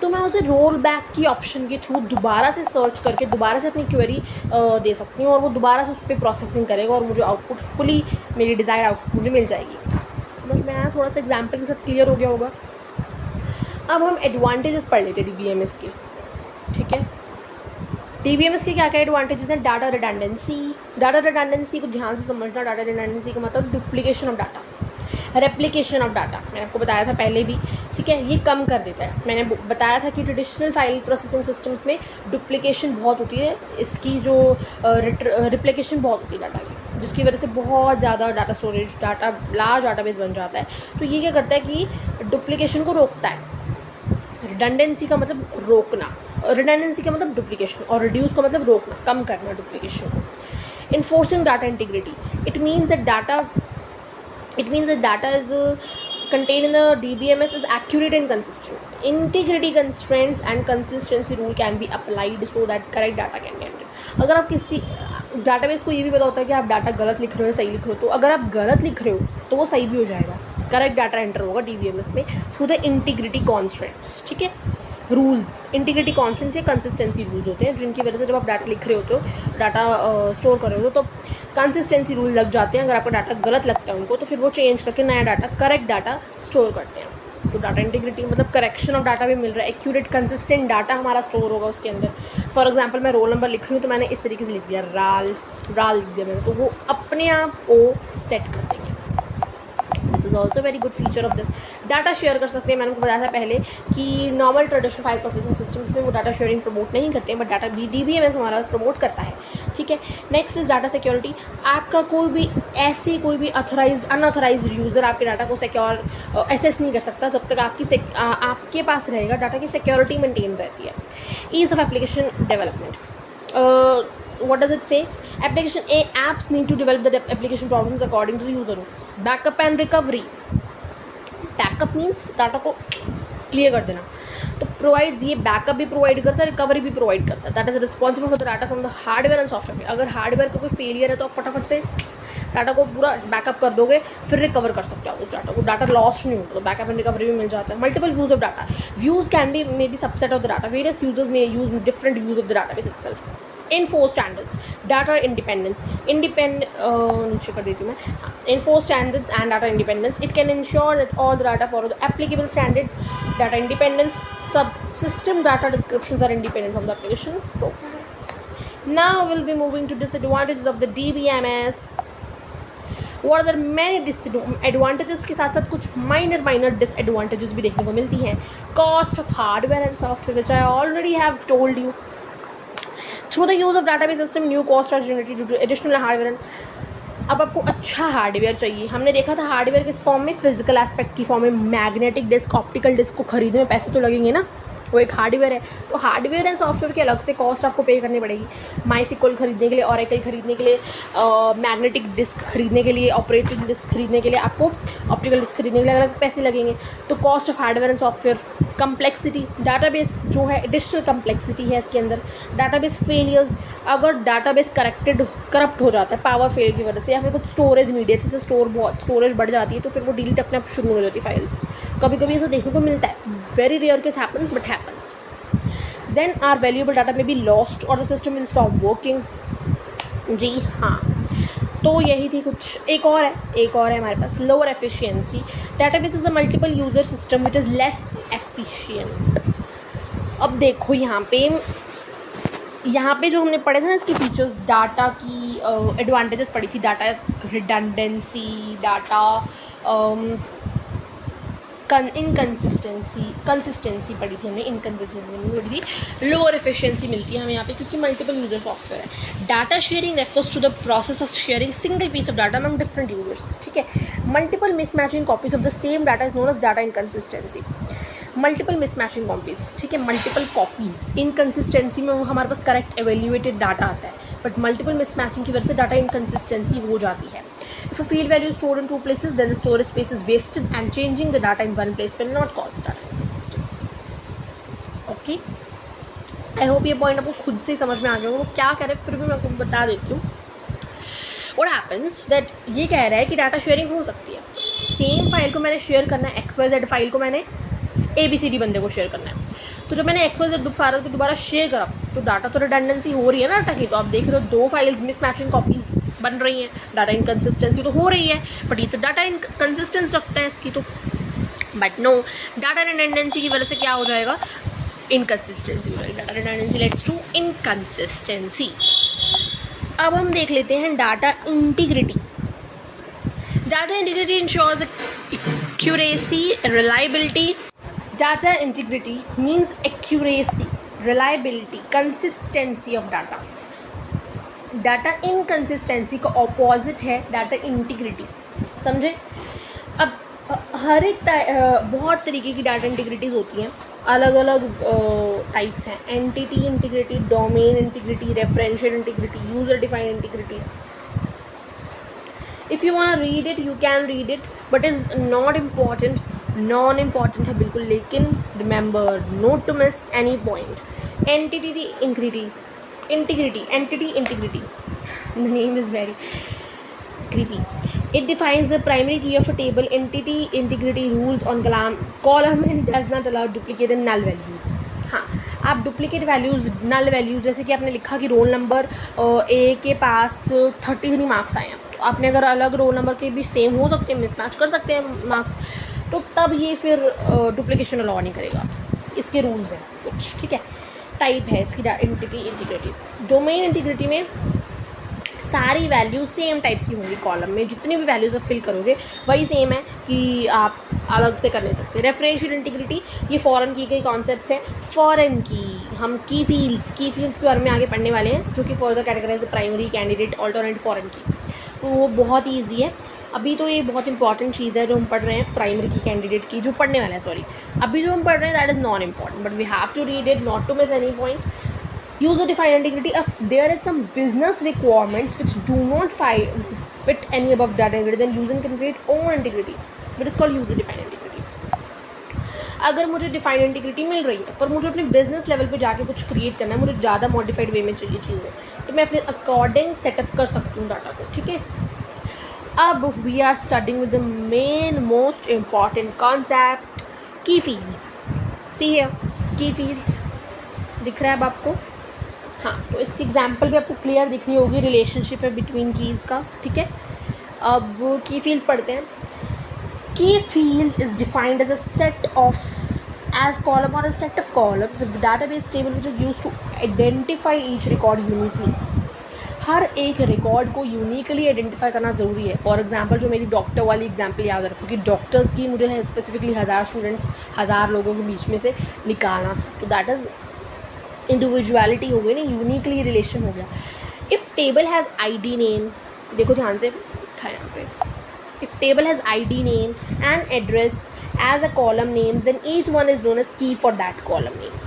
तो मैं उसे रोल बैक की ऑप्शन के थ्रू दोबारा से सर्च करके दोबारा से अपनी क्वेरी दे सकती हूँ, और वो दोबारा से उस पर प्रोसेसिंग करेगा और मुझे आउटपुट फुली, मेरी डिज़ायर आउटपुट मुझे मिल जाएगी। समझ में आया? थोड़ा सा एग्जाम्पल के साथ क्लियर हो गया होगा। अब हम एडवांटेजेस पढ़ लेते हैं DBMS के, ठीक है। DBMS के क्या क्या एडवांटेजेस हैं? डाटा रिडंडेंसी को ध्यान से समझना। डाटा रिडंडेंसी का मतलब duplication of data, replication of data, मैंने आपको बताया था पहले भी, ठीक है, ये कम कर देता है। मैंने बताया था कि ट्रेडिशनल फाइल प्रोसेसिंग सिस्टम्स में डुप्लीकेशन बहुत होती है, इसकी जो रिप्लिकेशन बहुत होती है डाटा की, जिसकी वजह से बहुत ज़्यादा data storage, data large database बन जाता है। तो ये क्या करता है कि डुप्लीकेशन को रोकता है। रिडंडेंसी का मतलब रोकना, रिडंडेंसी का मतलब डुप्लीकेशन, और रिड्यूस का मतलब रोकना, कम करना डुप्लीकेशन को। Enforcing data integrity, it means that data is contained in the DBMS is accurate and consistent. Integrity constraints and consistency rule can be applied so that correct data can be entered. अगर आप किसी database को ये भी पता होता है कि आप डाटा गलत लिख रहे हो सही लिख रहे हो, तो अगर आप गलत लिख रहे हो तो वो सही भी हो जाएगा, करेक्ट डाटा एंटर होगा DBMS में थ्रू द इंटीग्रिटी कॉन्स्ट्रेंट्स, ठीक है, रूल्स। इंटीग्रिटी कॉन्स्टेंट्स या कंसिस्टेंसी रूल्स होते हैं, जिनकी वजह से जब आप डाटा लिख रहे होते हो, डाटा स्टोर कर रहे हो, तो कंसिस्टेंसी रूल लग जाते हैं। अगर आपका डाटा गलत लगता है उनको, तो फिर वो चेंज करके नया डाटा, करेक्ट डाटा स्टोर करते हैं। तो डाटा इंटीग्रिटी मतलब करेक्शन ऑफ डाटा भी मिल रहा है, एक्यूरेट कंसिस्टेंट डाटा हमारा स्टोर होगा उसके अंदर। फॉर एग्जांपल मैं रोल नंबर लिख रही हूँ तो मैंने इस तरीके से लिख दिया, राल लिख दिया मैंने, तो वो अपने आप को सेट कर देंगे। This is also very good feature of this. Data share कर सकते हैं, मैंने आपको बताया था पहले कि normal traditional file processing systems में वो डाटा शेयरिंग प्रमोट नहीं करते हैं, बट डाटा DBMS हमारा प्रमोट करता है, ठीक है। Next is data security. आपका कोई भी अनऑथराइज यूज़र आपके डाटा को सिक्योर एसेस नहीं कर सकता जब तक आपके पास रहेगा, डाटा की सिक्योरिटी मेंटेन रहती है। Ease of application development, what does it say? Apps need to develop the application problems according to the user needs. Backup and recovery. Backup means data को क्लियर कर देना, तो प्रोवाइड्स, ये backup भी provide करता है, रिकवरी भी provide करता है। That is responsible for the data from the hardware and software. अगर हार्डवेयर का कोई फेलियर है तो आप फटाफट से डाटा को पूरा बैकअप कर दोगे, फिर रिकवर कर सकते हो उस डाटा को, डाटा लॉस्ट नहीं होता, तो बैकअप एंड रिकवरी भी मिल जाता है। Multiple use of data, views can be may be subset of the data, various users may use different use of the database itself. Enforce standards, data independence, नीचे कर देती हूँ मैं, हाँ, enforce standards and data independence. It can ensure that all the data follow the applicable standards. Data independence, subsystem data descriptions are independent from the application programs. Now we'll be moving to disadvantages of the DBMS. What are the many disadvantages के साथ साथ कुछ minor disadvantages भी देखने को मिलती हैं। Cost of hardware and software, which I already have told you. Through the use of database system, new costs are generated due to additional hardware. अब आपको अच्छा हार्डवेयर चाहिए। हमने देखा था हार्डवेयर किस फॉर्म में, फिजिकल एस्पेक्ट की फॉर्म में, मैग्नेटिक डिस्क, ऑप्टिकल डिस्क को खरीदने में पैसे तो लगेंगे ना, वो एक हार्डवेयर है। तो हार्डवेयर एंड सॉफ्टवेयर के अलग से कॉस्ट आपको पे करनी पड़ेगी। MySQL खरीदने के लिए, Oracle खरीदने के लिए, मैग्नेटिक डिस्क खरीदने के लिए, ऑपरेटिंग डिस्क खरीदने के लिए, आपको ऑप्टिकल डिस्क खरीदने के लिए अलग पैसे लगेंगे। तो cost of hardware and software. Complexity, database जो है एडिशनल कंप्लेक्सिटी है इसके अंदर। डाटाबेस फेलियर्स, अगर डाटाबेस करप्ट हो जाता है पावर फेल की वजह से, या फिर कुछ स्टोरेज मीडिया से स्टोरेज बढ़ जाती है, तो फिर वो डिलीट अपने आप शुरू हो जाती है फाइल्स। कभी कभी ऐसा देखने को मिलता है, very rare case happens but happens. Then are valuable data में बी लॉस्ट और the system will stop working. जी हाँ, तो यही थी कुछ। एक और है हमारे पास, lower efficiency. Database is a multiple user system which is less efficient. अब देखो यहाँ पे जो हमने पढ़े थे ना इसकी फीचर्स, डाटा की एडवांटेजेस पढ़ी थी, डाटा रिडंडेंसी, डाटा कंसिस्टेंसी पढ़ी थी हमने, इनकन्सिस्टेंसी पढ़ी थी, लोअर एफिशिएंसी मिलती है हमें यहाँ पे क्योंकि मल्टीपल यूजर सॉफ्टवेयर है। Data sharing refers to the process of sharing single piece of data among different users, ठीक है। Multiple mismatching copies of the same data is known as data inconsistency. Multiple mismatching copies, ठीक है, multiple copies. Inconsistency में वो हमारे पास correct एवेल्यूएटेड data आता है, but multiple mismatching की वजह से डाटा इनकन्सिस्टेंसी हो जाती है। If a field value is stored in two places, then the storage space is wasted and changing the data in one place will not cause data inconsistency. Okay? I hope ये point आपको खुद से समझ में आ गया होगा। वो क्या कह रहे हैं फिर भी मैं आपको बता देती हूँ। What happens that ये कह रहा है कि डाटा शेयरिंग हो सकती है। सेम फाइल को मैंने शेयर करना है, XYZ फाइल को मैंने ABCD बंदे को शेयर करना है, तो जब मैंने XYZ फाइल को दोबारा शेयर करा तो डाटा तो रिडंडेंसी हो रही है ना डाटा की। तो आप देख रहे हो दो फाइल्स मिसमैचिंग कॉपीज बन रही हैं, डाटा इनकन्सिस्टेंसी तो हो रही है, बट ये तो डाटा इनकन्सिस्टेंस रखता है इसकी तो। बट नो, डाटा रिडंडेंसी की वजह से क्या हो जाएगा, inconsistency, data redundancy leads to inconsistency. अब हम देख लेते हैं data integrity. Data integrity ensures accuracy, reliability. Data integrity means accuracy, reliability, consistency of data. Data inconsistency का ऑपोजिट है डाटा इंटीग्रिटी, समझे। अब हर एक बहुत तरीके की डाटा इंटीग्रिटीज़ होती हैं, अलग अलग टाइप्स हैं। Entity integrity, domain integrity, referential integrity, user defined integrity. If you want read it you can read it, but is not important, non important है बिल्कुल, लेकिन remember not to miss any point. Entity integrity, entity integrity, the name is very creepy. It defines the primary key of a table. Entity integrity rules on column and does not allow duplicate and null values. हाँ, आप duplicate values, नल values, जैसे कि आपने लिखा कि roll number A के पास 33 marks आए हैं, तो आपने अगर अलग रोल नंबर के भी सेम हो सकते हैं, मिसमैच कर सकते हैं मार्क्स, तो तब ये फिर डुप्लीकेशन अलाउ नहीं करेगा। इसके रूल्स हैं कुछ, ठीक है। टाइप है इसकी एंटिटी इंटीग्रिटी। डोमेन इंटीग्रिटी में सारी वैल्यूज सेम टाइप की होंगी, कॉलम में जितनी भी वैल्यूज आप फिल करोगे वही सेम है, कि आप अलग से कर नहीं सकते। रेफरेंशियल इंटीग्रिटी, ये फॉरेन की गई कॉन्सेप्ट्स है। फॉरेन की हम की फील्ड्स के बारे में आगे पढ़ने वाले हैं, जो कि for the categorize primary, candidate, alternate, foreign key, तो वो बहुत ही ईजी है। अभी तो ये बहुत इंपॉर्टेंट चीज़ है जो हम पढ़ रहे हैं, प्राइमरी की, कैंडिडेट की, जो पढ़ने वाला है, सॉरी, अभी जो हम पढ़ रहे हैं that is non important, but we have to read it not to miss any point. User defined integrity, if there is some business requirements which do not fit any above data integrity, then user can create own integrity, which is called user defined integrity. अगर मुझे defined integrity मिल रही है पर मुझे अपने business level पे जाके कुछ क्रिएट करना है, मुझे ज़्यादा मॉडिफाइड वे में चाहिए चीज़ें, तो मैं अपने अकॉर्डिंग सेटअप कर सकती हूँ डाटा को, ठीक है। अब we are studying with the main most important concept, key fields. See here, key fields दिख रहा है अब आपको? हाँ, तो इसकी एग्जांपल भी आपको क्लियर दिख रही होगी, रिलेशनशिप है बिटवीन कीज़ का, ठीक है। अब की फील्ड्स पढ़ते हैं। Key fields is defined as a set of as column or a set of columns of the database table which is used to identify each record uniquely. हर एक record को uniquely identify करना ज़रूरी है। For example, जो मेरी doctor वाली example याद रखो कि डॉक्टर्स की मुझे स्पेसिफिकली 1000 स्टूडेंट्स, 1000 लोगों के बीच में से निकालना था, तो दैट इज़ इंडिविजुअलिटी हो गई ना, यूनिकली रिलेशन हो गया। If table has ID name, देखो ध्यान से लिखा है यहाँ पे, if table has ID name and address as a column names, then each one is known as key for that column names,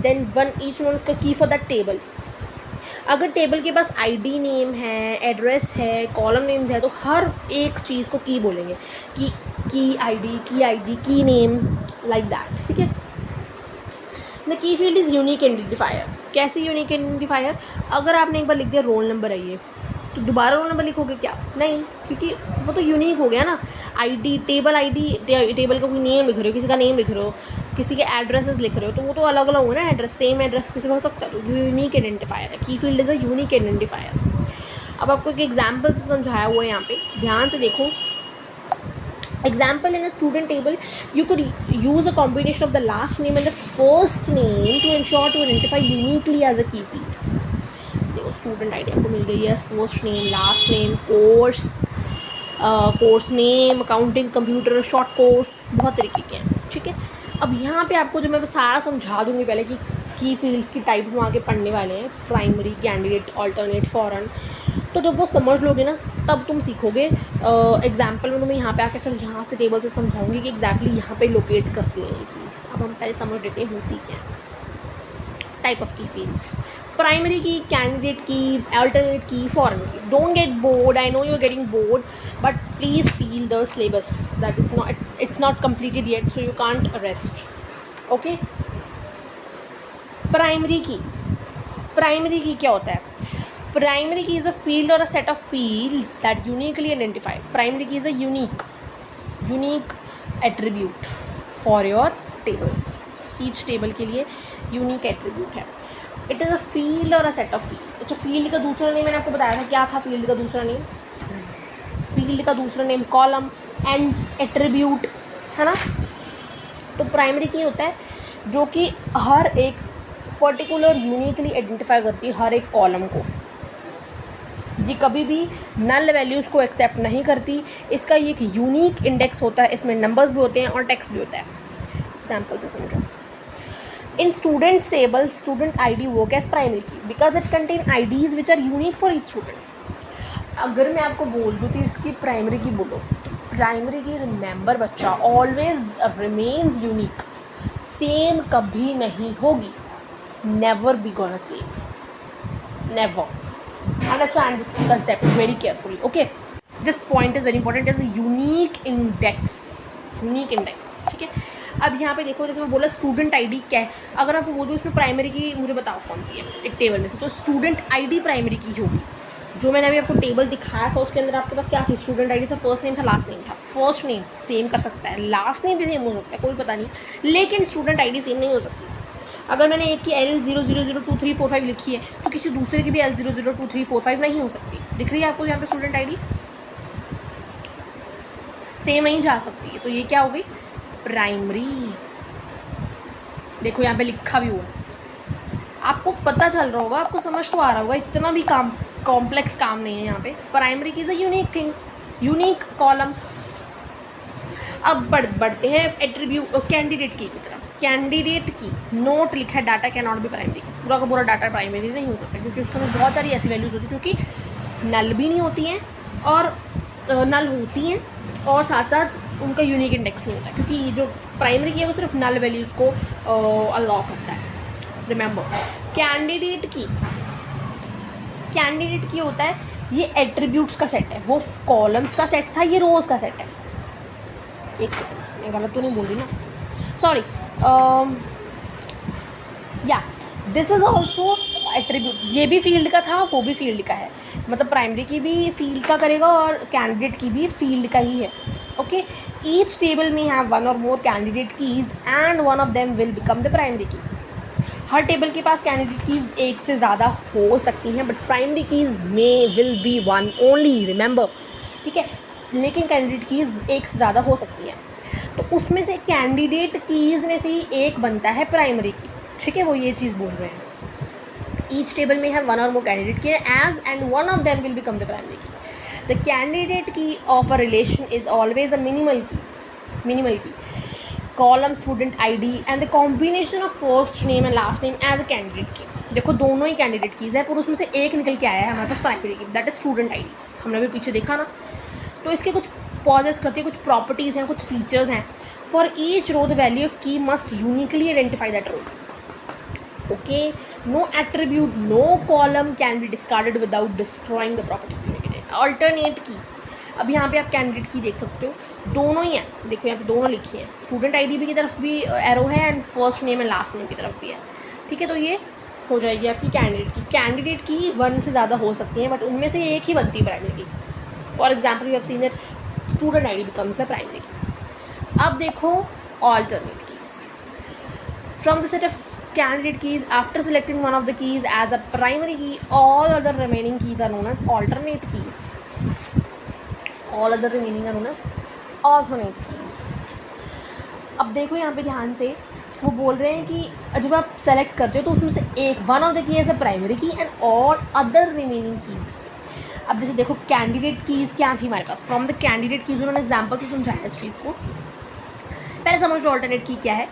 then each one is key for that table. अगर table के पास ID name है, address है, column names है, तो हर एक चीज़ को की बोलेंगे, की ID, की नेम, लाइक दैट, ठीक है। The key field is unique identifier. कैसे यूनिक आइडेंटिफायर? अगर आपने एक बार लिख दिया रोल नंबर है ये, तो दोबारा रोल नंबर लिखोगे क्या? नहीं, क्योंकि वो तो यूनिक हो गया ना। ID, टेबल ID, टेबल का कोई नेम लिख रहे हो, किसी का नेम लिख रहे हो, किसी के एड्रेसेस लिख रहे हो, तो वो तो अलग अलग होगा ना, एड्रेस, सेम एड्रेस किसी का हो सकता है, तो यूनिक आइडेंटिफायर है। की field is a unique identifier. अब आपको एक एग्जाम्पल से समझाया हुआ है यहाँ पे, ध्यान से देखो। Example, in a student table you could use a combination of the last name and the first name to ensure to identify uniquely as a key field. देखो स्टूडेंट आईडी आपको मिल गई है, first name, last name, course name, accounting, computer, short course, बहुत तरीके के हैं, ठीक है। अब यहाँ पे आपको जो मैं सारा समझा दूँगी पहले कि की फील्ड्स की टाइप हम आगे पढ़ने वाले हैं, प्राइमरी, कैंडिडेट, ऑल्टरनेट, फॉरेन, तो जब वो समझ लोगे ना तब तुम सीखोगे। एग्जाम्पल में तुम्हें यहाँ पे आके फिर यहाँ से टेबल से समझाऊंगी कि एग्जैक्टली यहाँ पे लोकेट करती है ये चीज़। अब हम पहले समझ लेते हैं होती क्या type of key fields. Primary key, candidate key, alternate key, foreign key. Don't get bored, I know you are getting bored, but please feel the syllabus that is not, it's not completed yet, so you can't rest, okay. Primary key क्या होता है? Primary key is a field or a set of fields that uniquely identify. Primary key is a unique attribute for your table. Each table के लिए unique attribute है. It is a field or a set of fields. अच्छा, field का दूसरा name मैंने आपको बताया था, क्या था field का दूसरा नेम? Field का दूसरा नेम column and attribute है ना। तो primary key होता है जो कि हर एक पर्टिकुलर यूनिकली आइडेंटिफाई करती है हर एक कॉलम को। ये कभी भी नल वैल्यूज़ को एक्सेप्ट नहीं करती। इसका ये एक यूनिक इंडेक्स होता है, इसमें नंबर्स भी होते हैं और टेक्स्ट भी होता है। एग्जाम्पल से समझो। In students table student ID work as primary key because it contain IDs which are unique for each student. अगर मैं आपको बोल दूँ तो इसकी प्राइमरी की बोलो, तो प्राइमरी की रिमेंबर बच्चा ऑलवेज रिमेन्स यूनिक, सेम कभी नहीं होगी, never be gonna same, never. Understand this concept very carefully, okay? This point is very important. It is a unique index, ठीक है। अब यहाँ पे देखो, जैसे मैं बोला स्टूडेंट ID क्या है, अगर आपको बोल दूँ इसमें प्राइमरी की मुझे बताओ कौन सी है एक टेबल में से, तो स्टूडेंट ID प्राइमरी की होगी। जो मैंने अभी आपको टेबल दिखाया था उसके अंदर आपके पास क्या थी, स्टूडेंट ID था, फर्स्ट नेम था, लास्ट नेम था। फर्स्ट नेम सेम कर सकता है, लास्ट नेम भी सेम हो सकता है, कोई पता नहीं, लेकिन स्टूडेंट ID सेम नहीं हो सकती। अगर मैंने एक की L000234 लिखी है तो किसी दूसरे की भी L002345 नहीं हो सकती। दिख रही है आपको यहाँ पे स्टूडेंट ID सेम नहीं जा सकती है, तो ये क्या हो गई, प्राइमरी। देखो यहाँ पे लिखा भी हुआ है, आपको पता चल रहा होगा, आपको समझ तो आ रहा होगा, इतना भी काम कॉम्प्लेक्स काम नहीं है यहाँ पे। प्राइमरी की is a unique thing, unique column. अब बढ़ते हैं एट्रीब्यूट कैंडिडेट की तरफ। कैंडिडेट की नोट लिखा है data can not be primary, पूरा का पूरा डाटा प्राइमरी नहीं हो सकता, क्योंकि उसके अंदर बहुत सारी ऐसी वैल्यूज़ होती हैं जो कि नल भी नहीं होती हैं और नल होती हैं और साथ साथ उनका यूनिक इंडेक्स नहीं होता, क्योंकि जो प्राइमरी की है वो सिर्फ नल वैल्यूज़ को अनलॉक करता है। रिमेंबर, कैंडिडेट की होता है ये एट्रीब्यूट्स का सेट है, वो कॉलम्स का सेट था, ये रोज़ का सेट है। एक सेकंड, मैं गलत तो नहीं बोल रही ना, सॉरी। या दिस इज़ ऑल्सो एट्रीब्यूट, ये भी फील्ड का था, वो भी फील्ड का है, मतलब प्राइमरी की भी फील्ड का करेगा और कैंडिडेट की भी फील्ड का ही है, ओके। ईच टेबल में हैव वन और more candidate keys and one of them will become the primary की। हर टेबल के पास कैंडिडेट कीज़ एक से ज़्यादा हो सकती हैं, बट प्राइमरी कीज़ में will be one only, remember, ठीक है। लेकिन कैंडिडेट कीज़ एक से ज़्यादा हो सकती हैं, तो उसमें से कैंडिडेट कीज़ में से ही एक बनता है प्राइमरी की, ठीक है। वो ये चीज़ बोल रहे हैं, ईच टेबल में है वन और more candidate key as and one of them will become the primary key. The candidate key of a relation is always a minimal key column student ID and the combination of first name and last name as a candidate key. देखो दोनों ही candidate keys है, पर उसमें से एक निकल के आया है हमारे पास प्राइमरी की, दैट इज स्टूडेंट ID। हमने भी पीछे देखा ना, तो इसके कुछ पॉजेस करती है, कुछ प्रॉपर्टीज़ हैं, कुछ फीचर्स हैं। For each row the value of key must uniquely identify that row, okay. No attribute, no column can be discarded without destroying the property. Alternate keys, अब यहाँ पे आप कैंडिडेट की देख सकते हो, दोनों ही हैं, देखो यहाँ पे दोनों लिखी हैं, स्टूडेंट ID भी की तरफ भी एरो है and first name and last name की तरफ भी है, ठीक है। तो ये हो जाएगी आपकी कैंडिडेट की वन से ज़्यादा हो सकती हैं, बट उनमें से एक ही बनती है primary key. For example you have seen that student ID becomes the primary key. अब देखो alternate keys, from the set of candidate keys after selecting one of the keys as a primary key, all other remaining keys are known as alternate keys. All other remaining are known as alternate keys. अब देखो यहाँ पे ध्यान से, वो बोल रहे हैं कि जब आप सेलेक्ट करते हो तो उसमें से एक one of the key as a primary key and all other remaining keys. अब जैसे देखो कैंडिडेट कीज़ क्या थी हमारे पास, फ्रॉम द कैंडिडेट कीज़ उन्होंने एग्जाम्पल से समझाया इस चीज़ को। पहले समझ लो ऑल्टरनेट की क्या है,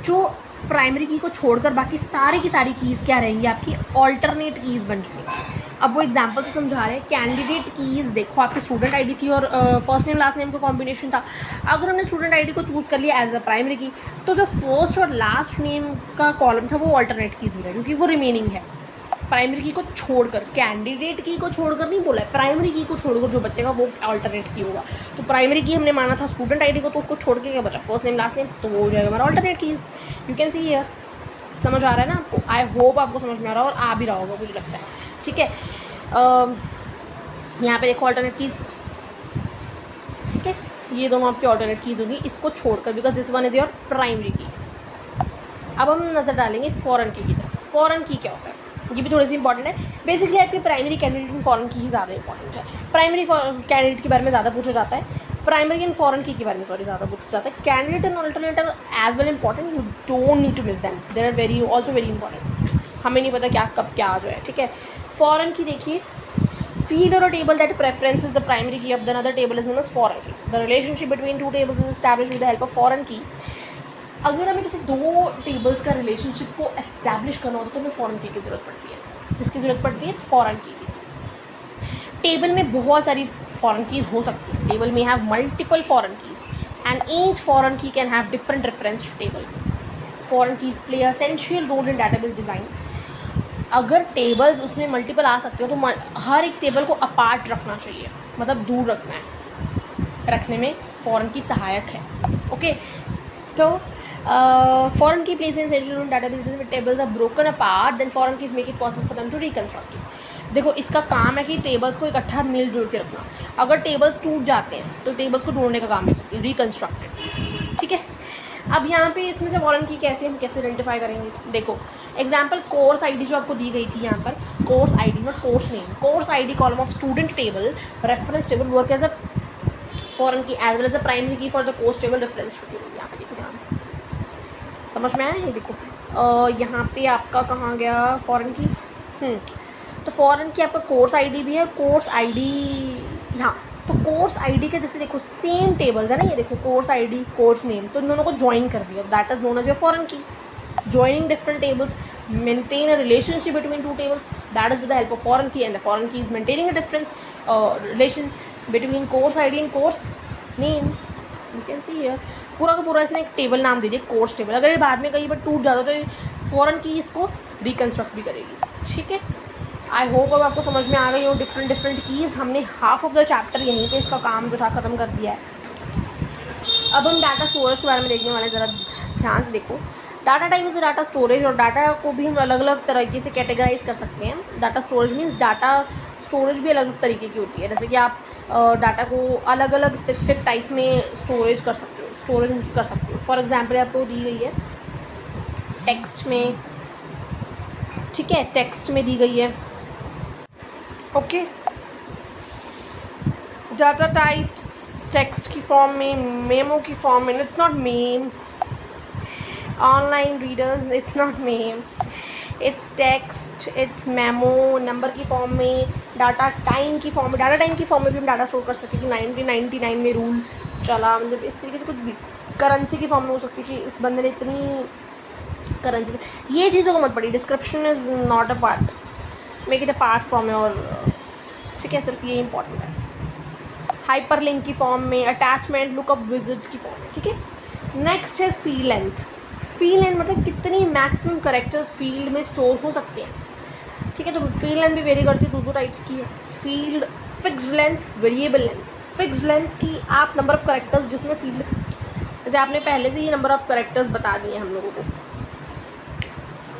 जो प्राइमरी की को छोड़कर बाकी सारी की सारी कीज़ क्या रहेंगी, आपकी ऑल्टरनेट कीज़ बन जाएंगी। अब वो एग्जाम्पल से समझा रहे हैं, कैंडिडेट कीज़ देखो आपकी स्टूडेंट ID थी और फर्स्ट नेम लास्ट नेम का कॉम्बिनेशन था। अगर हमने स्टूडेंट ID को चूज़ कर लिया एज अ प्राइमरी की, तो जो फर्स्ट और लास्ट नेम का कॉलम था वो ऑल्टरनेट कीज़ में है, क्योंकि वो रिमेनिंग है। प्राइमरी की को छोड़कर, कैंडिडेट की को छोड़कर नहीं बोला है, प्राइमरी की को छोड़कर जो बचेगा वो अल्टरनेट की होगा। तो प्राइमरी की हमने माना था स्टूडेंट ID को, तो उसको छोड़ के क्या बचा, फर्स्ट नेम लास्ट नेम, तो वो हो जाएगा हमारा alternate keys. You can see here, समझ आ रहा है ना आपको? आई होप आपको समझ में आ रहा है और आ भी रहा होगा मुझे लगता है, ठीक है। यहाँ पे देखो अल्टरनेट कीज़, ठीक है, ये दोनों आपकी अल्टरनेट कीज़ होगी इसको छोड़कर, because this one is your primary key. अब हम नज़र डालेंगे फॉरेन की तरफ। फॉरेन की क्या होता है, ये भी थोड़ी सी इंपॉर्टेंट है। बेसिकली आपकी प्राइमरी कैंडिडेट में फॉरेन की ही ज़्यादा इंपॉर्टेंट है। प्राइमरी कैंडिडेट के बारे में ज़्यादा पूछा जाता है, प्राइमरी एंड फॉरेन की के बारे में सॉरी ज़्यादा बुक्स जाता है. Candidate and alternator as well important, you don't need to miss them, they are very also very important. हमें नहीं पता क्या कब क्या आ जाए. ठीक है. फॉरेन की देखिए, field or a table that preference is the primary key of the another table is known as foreign key. The relationship between two tables is established with the help of foreign key. अगर हमें किसी दो tables का relationship को establish करना होता है तो हमें फॉरेन की ज़रूरत पड़ती है. किसकी ज़रूरत पड़ती है? फॉरेन की. टेबल में बहुत सारी फॉरेन कीज़ हो सकती है. टेबल में have multiple foreign keys and each foreign key can have different reference to table. Foreign keys play essential role in database design. अगर टेबल्स उसमें मल्टीपल आ सकते हो तो हर एक टेबल को अपार्ट रखना चाहिए, मतलब दूर रखना है. रखने में फॉरेन की सहायक है. ओके. तो foreign key place in essential database में tables are broken apart, then foreign keys make it possible for them to reconstruct. देखो इसका काम है कि टेबल्स को इकट्ठा मिलजुल के रखना. अगर टेबल्स टूट जाते हैं तो टेबल्स को ढूंढने का काम है रिकंस्ट्रक्टेड. ठीक है. अब यहाँ पे इसमें से फॉरेन की कैसे आइडेंटिफाई करेंगे? देखो एग्जांपल कोर्स आईडी जो आपको दी गई थी यहाँ पर, course ID not course name, course ID column of student table reference table work as a foreign key as well as a primary key for the course table reference table. यहाँ पे देखो ध्यान से, समझ में आया? ये देखो यहाँ पे आपका कहाँ गया फॉरेन की. तो फॉरेन की आपका कोर्स आईडी भी है, कोर्स आईडी यहाँ. तो कोर्स आईडी के जैसे देखो सेम टेबल्स है ना, ये देखो कोर्स आईडी कोर्स नेम, तो इन दोनों को ज्वाइन कर दिया. That is known as your foreign key. Joining different tables maintain a relationship between two tables, that is with the help of foreign key. And the foreign key is maintaining a difference relation between course ID and course name. You can see here पूरा का पूरा इसने एक table नाम दे दिया course table. अगर ये बाद में कहीं पर टूट जाता तो फॉरेन की इसको रिकन्स्ट्रक्ट भी करेगी. ठीक है. आई होप अब आपको समझ में आ गई हो डिफरेंट कीज़. हमने हाफ ऑफ द चैप्टर यहीं पे इसका काम जो था ख़त्म कर दिया है. अब हम डाटा स्टोरेज के बारे में देखने वाले. ज़रा ध्यान से देखो. Data type is data storage, और डाटा को भी हम अलग अलग तरीके से कैटेगराइज कर सकते हैं. Data storage means data storage भी अलग अलग तरीके की होती है. जैसे कि आप डाटा को अलग अलग स्पेसिफिक टाइप में स्टोरेज कर सकते हो, स्टोरेज कर सकते हो. फॉर एग्जाम्पल आपको दी गई है टेक्स्ट में. ठीक है, टेक्स्ट में दी गई है. ओके. डाटा टाइप्स टेक्स्ट की फॉर्म में, मेमो की फॉर्म में. It's not ma'am. Online readers, it's not ma'am, it's text, it's memo. Number की फॉर्म में, डाटा टाइम की फॉर्म में. डाटा टाइम की फॉर्म में भी हम डाटा स्टोर कर सकते हैं कि 1999 में रूल चला, मतलब इस तरीके से कुछ भी. करेंसी की फॉर्म में हो सकती है कि इस बंदे ने इतनी करेंसी. ये चीज़ों को मत पढ़िए. Description is not a part, make it a part from your. ठीक है, सिर्फ ये इंपॉर्टेंट है. हाइपर लिंक की फॉर्म में, अटैचमेंट, लुकअप विजिट्स की फॉर्म में. ठीक है. नेक्स्ट है फील्ड लेंथ. फील्ड लेंथ मतलब कितनी मैक्सिमम करेक्टर्स फील्ड में स्टोर हो सकते हैं. ठीक है. तो फील्ड लेंथ भी वेरी करती है, दो टाइप्स की है. Field fixed length, variable length. Fixed length की आप नंबर ऑफ करेक्टर्स जिसमें फील्ड, जैसे आपने पहले से ही नंबर ऑफ करेक्टर्स बता दिए हम लोगों को.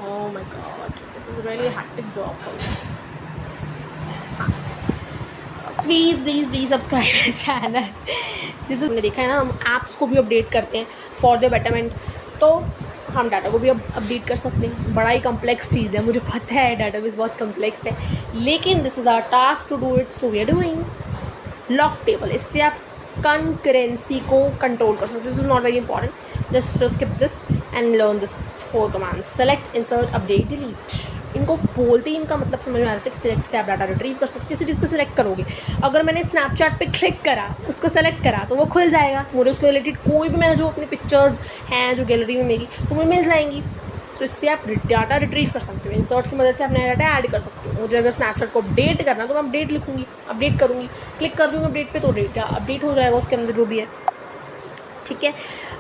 Oh my God, this is really hectic job for me. Please please please subscribe my channel. This is, देखा है ना, हम ऐप्स को भी अपडेट करते हैं फॉर द बेटरमेंट, तो हम डाटा को भी अब अपडेट कर सकते हैं. बड़ा ही कम्प्लेक्स चीज़ है, मुझे पता है डाटाबेस बहुत कम्प्लेक्स है, लेकिन this is our task to do it, so we are doing. Lock table, इससे आप कंकरेंसी को कंट्रोल कर सकते हो. This is not very important, just skip this and learn this 4 commands. Select, insert, update, delete. इनको बोलते ही इनका मतलब समझ में आ रहा है कि सिलेक्ट से आप डाटा रिट्रीव कर सकते हो. किसी चीज़ को सिलेक्ट करोगे, अगर मैंने स्नैपचैट पे क्लिक करा, उसको सेलेक्ट करा, तो वो खुल जाएगा. मुझे उसके रिलेटेड कोई भी मैंने जो अपनी पिक्चर्स हैं जो गैलरी में मेरी, तो मुझे मिल जाएंगी. सो इससे आप डाटा रिट्रीव कर सकते हो. इंसर्ट की मदद से अपना डाटा ऐड कर सकते हो. मुझे अगर स्नैपचैट को अपडेट करना है तो मैं अपडेट लिखूँगी, अपडेट करूँगी, क्लिक कर दूँगी अपडेट पे, तो डेटा अपडेट हो जाएगा उसके अंदर जो भी है. ठीक है.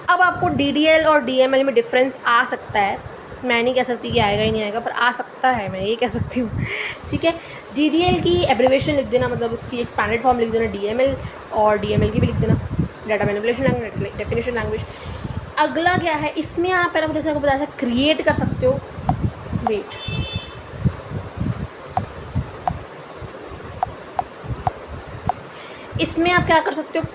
अब आपको DDL और DML में डिफरेंस आ सकता है. मैं नहीं कह सकती कि आएगा ही नहीं आएगा, पर आ सकता है, मैं ये कह सकती हूँ. ठीक है. DDL की एब्रिवेशन लिख देना, मतलब उसकी एक्सपैंडेड फॉर्म लिख देना DML, और DML की भी लिख देना data manipulation language, definition language. अगला क्या है, इसमें आप पहले जैसे आपको बताया था क्रिएट कर सकते हो. वेट, इसमें आप क्या कर सकते हो,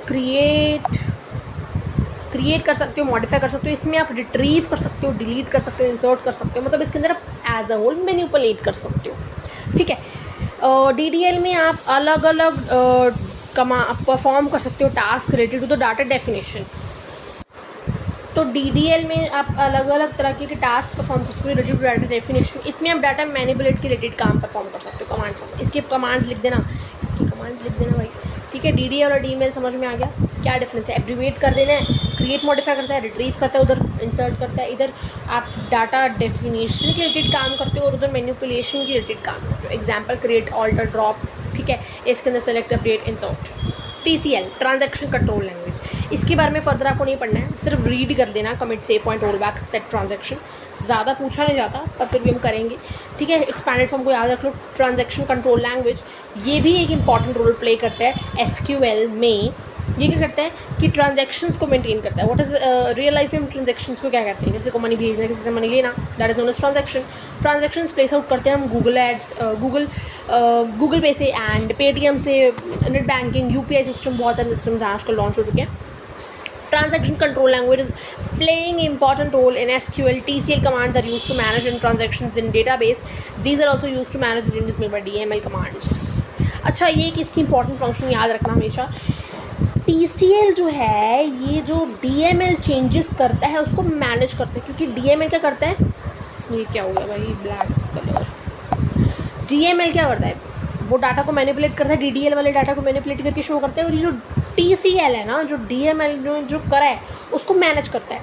क्रिएट कर सकते हो, मॉडिफाई कर सकते हो. इसमें आप रिट्रीव कर सकते हो, डिलीट कर सकते हो, इंसर्ट कर सकते हो, मतलब इसके अंदर आप एज अ होल मैनिपुलेट कर सकते हो. ठीक है. DDL में आप अलग अलग परफॉर्म कर सकते हो task related to the data definition. तो DDL में आप अलग अलग तरह के टास्क परफॉर्म कर सकते हो रिलेटेड टू डाटा डेफिनेशन। इसमें आप डाटा मैनिपुलेट के रिलेटेड काम परफॉर्म कर सकते हो कमांड फॉर्म। इसकी कमांड्स लिख देना, इसकी कमांड्स लिख देना भाई, ठीक है। DDL और DML समझ में आ गया क्या डिफरेंस है। एब्रीवेट कर देना है, क्रिएट मॉडिफाई करता है, रिट्रीव करता है, उधर इंसर्ट करता है। इधर आप डाटा डेफिनेशन के रिलेटेड काम करते हो और उधर मैनिपुलेशन के रिलेटेड काम करते हो। एग्जाम्पल क्रिएट, ऑल्टर, ड्रॉप, ठीक है। इसके अंदर select, update, insert. TCL transaction control language, इसके बारे में फर्दर आपको नहीं पढ़ना है, सिर्फ रीड कर देना। Commit, save point, roll back, set transaction, ज़्यादा पूछा नहीं जाता पर फिर भी हम करेंगे, ठीक है। एक्सपैंडेड फॉर्म को याद रख लो। ट्रांजैक्शन कंट्रोल लैंग्वेज ये भी एक इंपॉर्टेंट रोल प्ले करता है SQL में। ये क्या करता है कि ट्रांजैक्शंस को मेंटेन करता है। व्हाट इज रियल लाइफ में ट्रांजैक्शंस को क्या कहते हैं, किसी को मनी भेजना, किसी से मनी लेना, that is known as transaction. Transactions place out करते हैं हम गूगल एड्स, गूगल पे से एंड पेटीएम से, नेट बैंकिंग, UPI सिस्टम, बहुत सारे सिस्टम्स आजकल लॉन्च हो चुके हैं। Transaction control language is playing important role in SQL. TCL commands are used to manage transactions in database. These are also used to manage the changes made by DML commands. अच्छा, ये एक इसकी important function याद रखना हमेशा। TCL जो है ये जो DML चेंजेस करता है उसको मैनेज करता है, क्योंकि DML क्या करता है, ये क्या हो गया भाई ब्लैक कलर। DML क्या करता है, वो डाटा को मैनिपुलेट करता है, DDL वाले डाटा को मैनिपुलेट करके शो करता है। और ये जो TCL है ना, जो DML जो करा है उसको मैनेज करता है।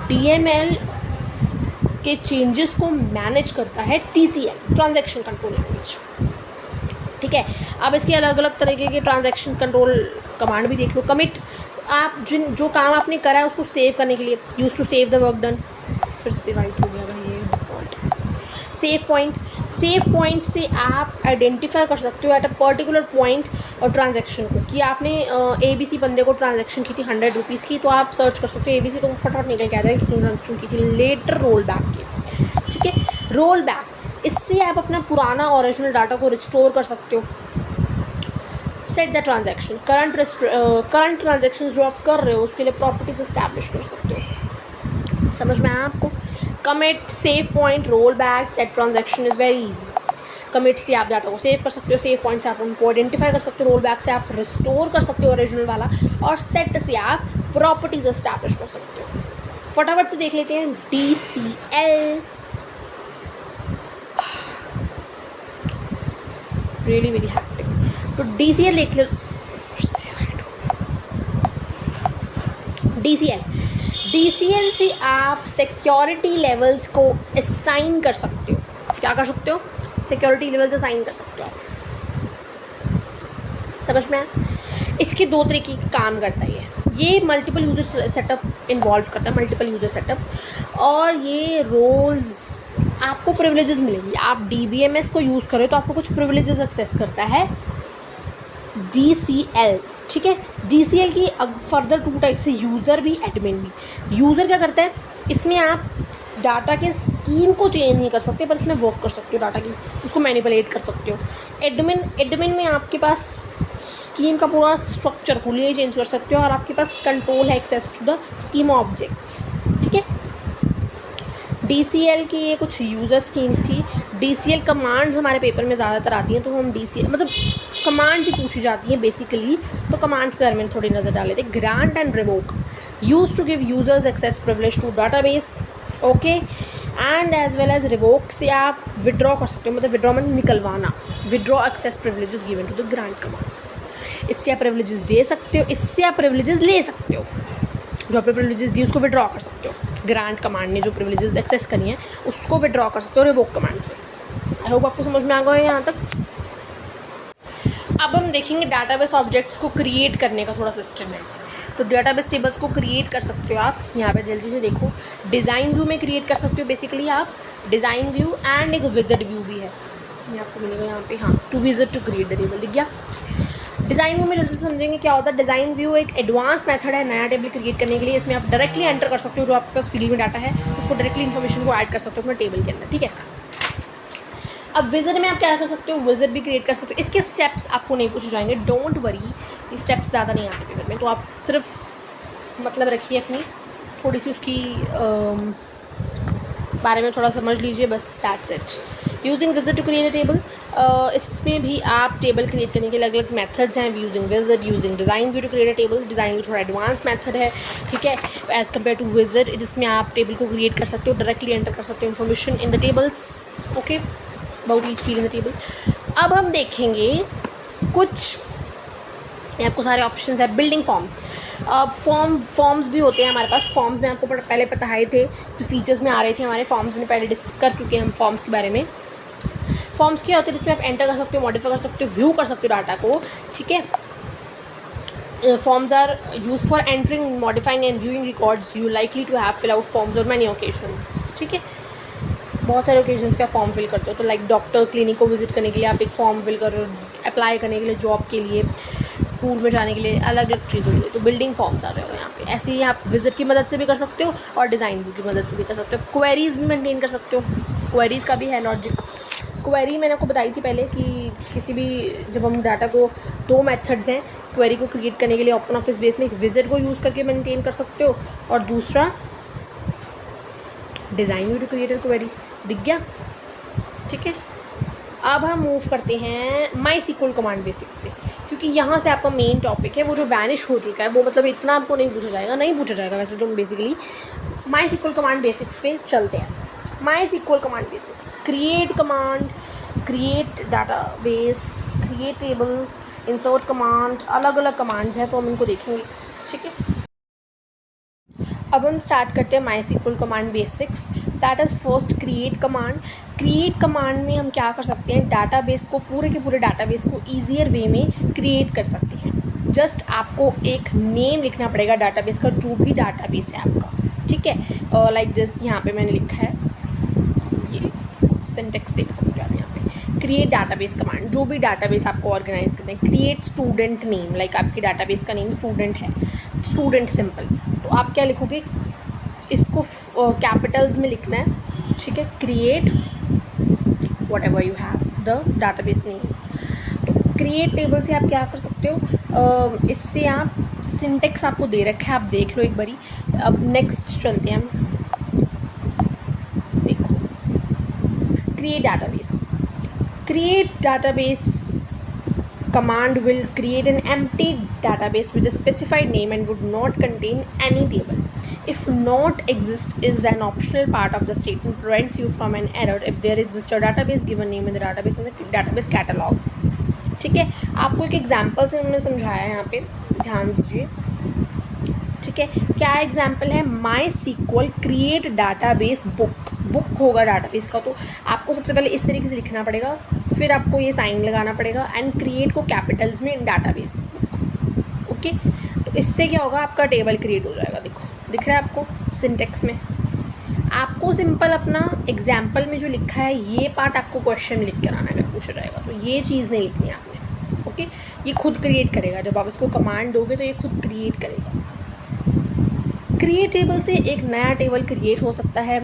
DML के चेंजेस को मैनेज करता है TCL ट्रांजैक्शन कंट्रोल लैंग्वेज, ठीक है। अब इसके अलग अलग तरीके के ट्रांजैक्शन कंट्रोल कमांड भी देख लो। कमिट, आप जो काम आपने करा है उसको सेव करने के लिए, use to save the work done, फिर से वाइट हो गया भाई ये डिफ़ॉल्ट। सेव पॉइंट से आप आइडेंटिफाई कर सकते हो एट अ पर्टिकुलर पॉइंट और ट्रांजैक्शन को, कि आपने ABC बंदे को ट्रांजैक्शन की थी 100 रुपीज़ की, तो आप सर्च कर सकते हो ABC, तो फटाफट निकल के आ जाएगा कितनी ट्रांजैक्शन की थी। लेटर रोल बैक की, ठीक है। रोल बैक, इससे आप अपना पुराना ओरिजिनल डाटा को रिस्टोर कर सकते हो। Set the transaction, current transaction जो आप कर रहे हो उसके लिए प्रॉपर्टीज इस्टेब्लिश कर सकते हो। समझ में आया आपको। Commit, save point, roll back, set transaction is very easy. Commit से आप डाटा को सेव कर सकते हो, सेव पॉइंट से आप उनको आइडेंटिफाई कर सकते हो, रोल बैक से आप रिस्टोर कर सकते हो ओरिजिनल वाला, और सेट से आप प्रॉपर्टीज इस्टेब्लिश कर सकते हो। फटाफट से देख लेते हैं DCL। Really very hectic. तो DCL देख लो। DCL से आप सिक्योरिटी लेवल्स को असाइन कर सकते हो। क्या कर सकते हो, सिक्योरिटी लेवल्स असाइन कर सकते हो। समझ में आया। इसके दो तरीके का काम करता है ये मल्टीपल यूजर सेटअप इन्वॉल्व करता है, मल्टीपल यूजर सेटअप, और ये रोल्स आपको प्रिविलेजेस मिलेंगे। आप DBMS को यूज़ करें तो आपको कुछ प्रिविलेजेस एक्सेस करता है DCL, ठीक है। DCL की फर्दर 2 टाइप से, यूज़र भी, एडमिन भी। यूज़र क्या करता है, इसमें आप डाटा के स्कीम को चेंज नहीं कर सकते पर इसमें वर्क कर सकते हो, डाटा की उसको मैनिपुलेट कर सकते हो। एडमिन में आपके पास स्कीम का पूरा स्ट्रक्चर खुले चेंज कर सकते हो और आपके पास कंट्रोल है, access to the scheme objects, ठीक है। DCL की ये कुछ यूज़र स्कीम्स थी। DCL कमांड्स हमारे पेपर में ज़्यादातर आती हैं, तो हम DCL मतलब कमांड्स ही पूछी जाती हैं बेसिकली, तो कमांड्स के बारे में थोड़ी नज़र डाल लेते हैं। Grant and revoke, use to give users access privilege to database, okay, and as well as revoke से आप विड्रॉ कर सकते हो, मतलब विड्रॉ मतलब निकलवाना, withdraw access privileges given to the grant command. इससे आप प्रिविलेजेस दे सकते हो, इससे आप प्रिविलेजेस ले सकते हो। जो आपने प्रिविलेजेस दी उसको विड्रॉ कर सकते हो। ग्रांट कमांड ने जो प्रिविलेजेस एक्सेस करी हैं उसको विड्रॉ कर सकते हो रिवोक कमांड से। आई होप आपको समझ में आ गया यहाँ तक। अब हम देखेंगे डाटाबेस ऑब्जेक्ट्स को क्रिएट करने का थोड़ा सिस्टम है। तो डाटाबेस टेबल्स को क्रिएट कर सकते हो आप, यहाँ पे जल्दी से देखो। डिज़ाइन व्यू में क्रिएट कर सकते हो बेसिकली आप, डिज़ाइन व्यू एंड एक विजिट व्यू भी है, ये आपको मिलेगा यहाँ पे। हाँ, to wizard to create the table, दिख गया। डिज़ाइन व्यू में जल्दी समझेंगे क्या होता है। डिज़ाइन व्यू एक एडवांस मेथड है नया टेबल क्रिएट करने के लिए। इसमें आप डायरेक्टली एंटर कर सकते हो जो आपके पास फील्ड में डाटा है, उसको डायरेक्टली इन्फॉर्मेशन को ऐड कर सकते हो अपने टेबल के अंदर, ठीक है। अब विजिट में आप क्या कर सकते हो, विजिट भी क्रिएट कर सकते हो। इसके स्टेप्स आपको नहीं पूछे जाएंगे, डोंट वरी, ये स्टेप्स ज़्यादा नहीं आते पेपर में, तो आप सिर्फ मतलब रखिए अपनी थोड़ी सी उसकी बारे में थोड़ा समझ लीजिए, बस that's it. Using wizard to create a table, इसमें भी आप टेबल क्रिएट करने के अलग अलग मेथड्स हैं. Using wizard, using design view to create a table. Design view थोड़ा एडवांस मेथड है, ठीक है, एज़ कम्पेयर टू विजिट. जिसमें आप टेबल को क्रिएट कर सकते हो, डायरेक्टली एंटर कर सकते हो information in the tables. Okay, about each field in the table. अब हम देखेंगे कुछ, आपको सारे ऑप्शंस है. Building forms. अब फॉर्म्स भी होते हैं हमारे पास. फॉर्म्स में आपको पहले पता है थे जो फीचर्स में आ रहे थे हमारे फॉर्म्स में, पहले डिस्कस कर चुके हैं हम फॉर्म्स के बारे में. फॉर्म्स क्या होते हैं? जिसमें आप एंटर कर सकते हो, मॉडिफाई कर सकते हो, व्यू कर सकते हो डाटा को, ठीक है. Forms are use for entering, modifying and viewing records. You likely to have fill out forms और मैनी ओकेजन्स, ठीक है. बहुत सारे ओकेजन्स पे आप फॉर्म फिल करते हो. तो लाइक डॉक्टर क्लिनिक को विजिट करने के लिए आप एक फॉर्म फिल कर रहे हो, अप्लाई करने के लिए जॉब के लिए, स्कूल में जाने के लिए, अलग अलग चीज़ों के लिए. तो बिल्डिंग फॉर्म्स आ जाएगा यहाँ पे. ऐसे ही आप विजिट की मदद से भी कर सकते हो और डिज़ाइन व्यू की मदद से भी कर सकते हो. क्वेरीज भी मेंटेन कर सकते हो. क्वेरीज का भी है लॉजिक. क्वेरी मैंने आपको बताई थी पहले कि किसी भी, जब हम डाटा को, दो मेथड्स हैं क्वेरी को क्रिएट करने के लिए. ओपन ऑफिस बेस में एक विजिट को यूज़ करके मेंटेन कर सकते हो और दूसरा design view to create a query. दिख गया, ठीक है. अब हम मूव करते हैं माई सीक्वल कमांड बेसिक्स पे, क्योंकि यहाँ से आपका मेन टॉपिक है. वो जो वैनिश हो चुका है वो, मतलब इतना आपको नहीं पूछा जाएगा वैसे तो. Basically MySQL command basics पे चलते हैं. MySQL command basics. Create command, create database, create table, insert command, अलग अलग कमांड्स हैं तो हम इनको देखेंगे, ठीक है. अब हम स्टार्ट करते हैं MySQL command basics. That is first create command. Create command में हम क्या कर सकते हैं? डाटाबेस को, पूरे के पूरे डाटाबेस को ईजियर वे में क्रिएट कर सकते हैं. जस्ट आपको एक नेम लिखना पड़ेगा डाटाबेस का, जो भी डाटाबेस है आपका, ठीक है. लाइक दिस, यहाँ पे मैंने लिखा है, ये सिंटेक्स देख सकते हो आप यहाँ पे. क्रिएट डाटाबेस कमांड, जो भी डाटाबेस आपको ऑर्गेनाइज करते हैं. क्रिएट स्टूडेंट नेम, लाइक आपकी डाटाबेस का नेम स्टूडेंट है, स्टूडेंट सिंपल. तो आप क्या लिखोगे? इसको कैपिटल्स में लिखना है, ठीक है. Create what ever you have the database name. तो क्रिएट टेबल से आप क्या कर सकते हो? इससे आप, सिंटेक्स आपको दे रखा है, आप देख लो एक बारी. अब नेक्स्ट चलते हैं हम. देखो, create database. Create database command will create an empty database with a specified name and would not contain any table. If not exist is an optional part of the statement, prevents you from an error if there exists a database given name in the database in the database catalog. ठीक है, आपको एक example से उन्होंने समझाया है, यहाँ पे ध्यान दीजिए, ठीक है. क्या एग्जाम्पल है? MySQL create database book. Book होगा डाटाबेस का, तो आपको सबसे पहले इस तरीके से लिखना पड़ेगा, फिर आपको ये साइन लगाना पड़ेगा एंड क्रिएट को कैपिटल्स में डाटाबेस. ओके, तो इससे क्या होगा? आपका टेबल क्रिएट हो जाएगा. देखो, दिख रहा है आपको सिंटेक्स में. आपको सिंपल अपना एग्जाम्पल में जो लिखा है ये पार्ट आपको क्वेश्चन में लिख कर आना, अगर पूछा जाएगा तो ये चीज़ नहीं लिखनी है आपने. ओके, ये खुद क्रिएट करेगा. जब आप इसको कमांड दोगे तो ये खुद क्रिएट करेगा. क्रिएट टेबल से एक नया टेबल क्रिएट हो सकता है.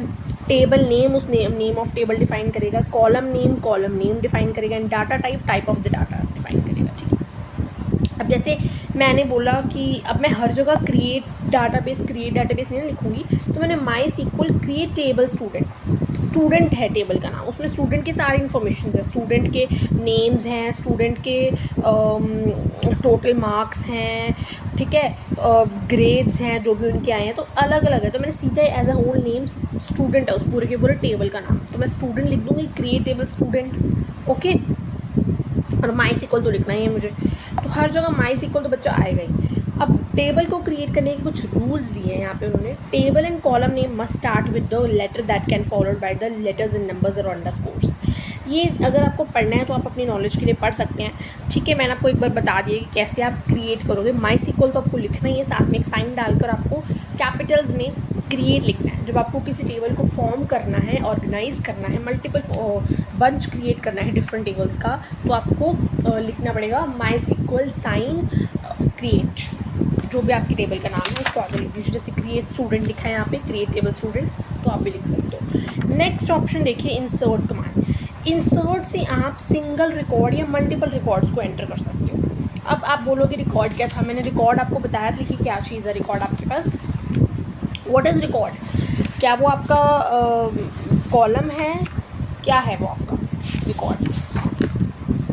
टेबल नेम, उस नेम ऑफ टेबल डिफाइन करेगा. कॉलम नेम डिफाइन करेगा. And data type of the data define करेगा, ठीक है. अब जैसे मैंने बोला कि अब मैं हर जगह क्रिएट डाटाबेस नहीं लिखूंगी, तो मैंने माई सीक्वल क्रिएट टेबल स्टूडेंट है टेबल का नाम. उसमें स्टूडेंट के सारे इन्फॉर्मेशन है, स्टूडेंट के नेम्स हैं, स्टूडेंट के टोटल मार्क्स हैं, ठीक है, ग्रेड्स हैं जो भी उनके आए हैं, तो अलग अलग है. तो मैंने सीधा as a whole name student है उस पूरे के पूरे टेबल का नाम, तो मैं स्टूडेंट लिख दूँगी, क्रिएट टेबल स्टूडेंट. ओके, और माई सीक्वल तो लिखना ही है मुझे, तो हर जगह माई सीक्वल तो बच्चा आएगा ही. अब टेबल को क्रिएट करने के कुछ रूल्स दिए हैं यहाँ पे उन्होंने. Table and column name must start with the letter that can followed by the letters in numbers और अंडरस्कोर्स. ये अगर आपको पढ़ना है तो आप अपनी नॉलेज के लिए पढ़ सकते हैं, ठीक है. मैंने आपको एक बार बता दिया कि कैसे आप क्रिएट करोगे. माई सीक्वल तो आपको लिखना ही है, साथ में एक साइन डालकर आपको कैपिटल्स में क्रिएट लिखना है. जब आपको किसी टेबल को फॉर्म करना है, ऑर्गेनाइज करना है, मल्टीपल बंच क्रिएट करना है डिफरेंट टेबल्स का, तो आपको लिखना पड़ेगा माई सीक्वल साइन क्रिएट, जो भी आपकी टेबल का नाम है उसको आगे लिख दीजिए. जैसे क्रिएट स्टूडेंट लिखा है यहाँ पे, क्रिएट टेबल स्टूडेंट, तो आप भी लिख सकते हो. नेक्स्ट ऑप्शन देखिए, इंसर्ट कमांड. इंसर्ट से आप सिंगल रिकॉर्ड या मल्टीपल रिकॉर्ड्स को एंटर कर सकते हो. अब आप बोलोगे रिकॉर्ड क्या था? मैंने रिकॉर्ड आपको बताया था कि क्या चीज़ है रिकॉर्ड आपके पास. What is record? क्या वो आपका कॉलम है? क्या है वो आपका? रिकॉर्ड्स।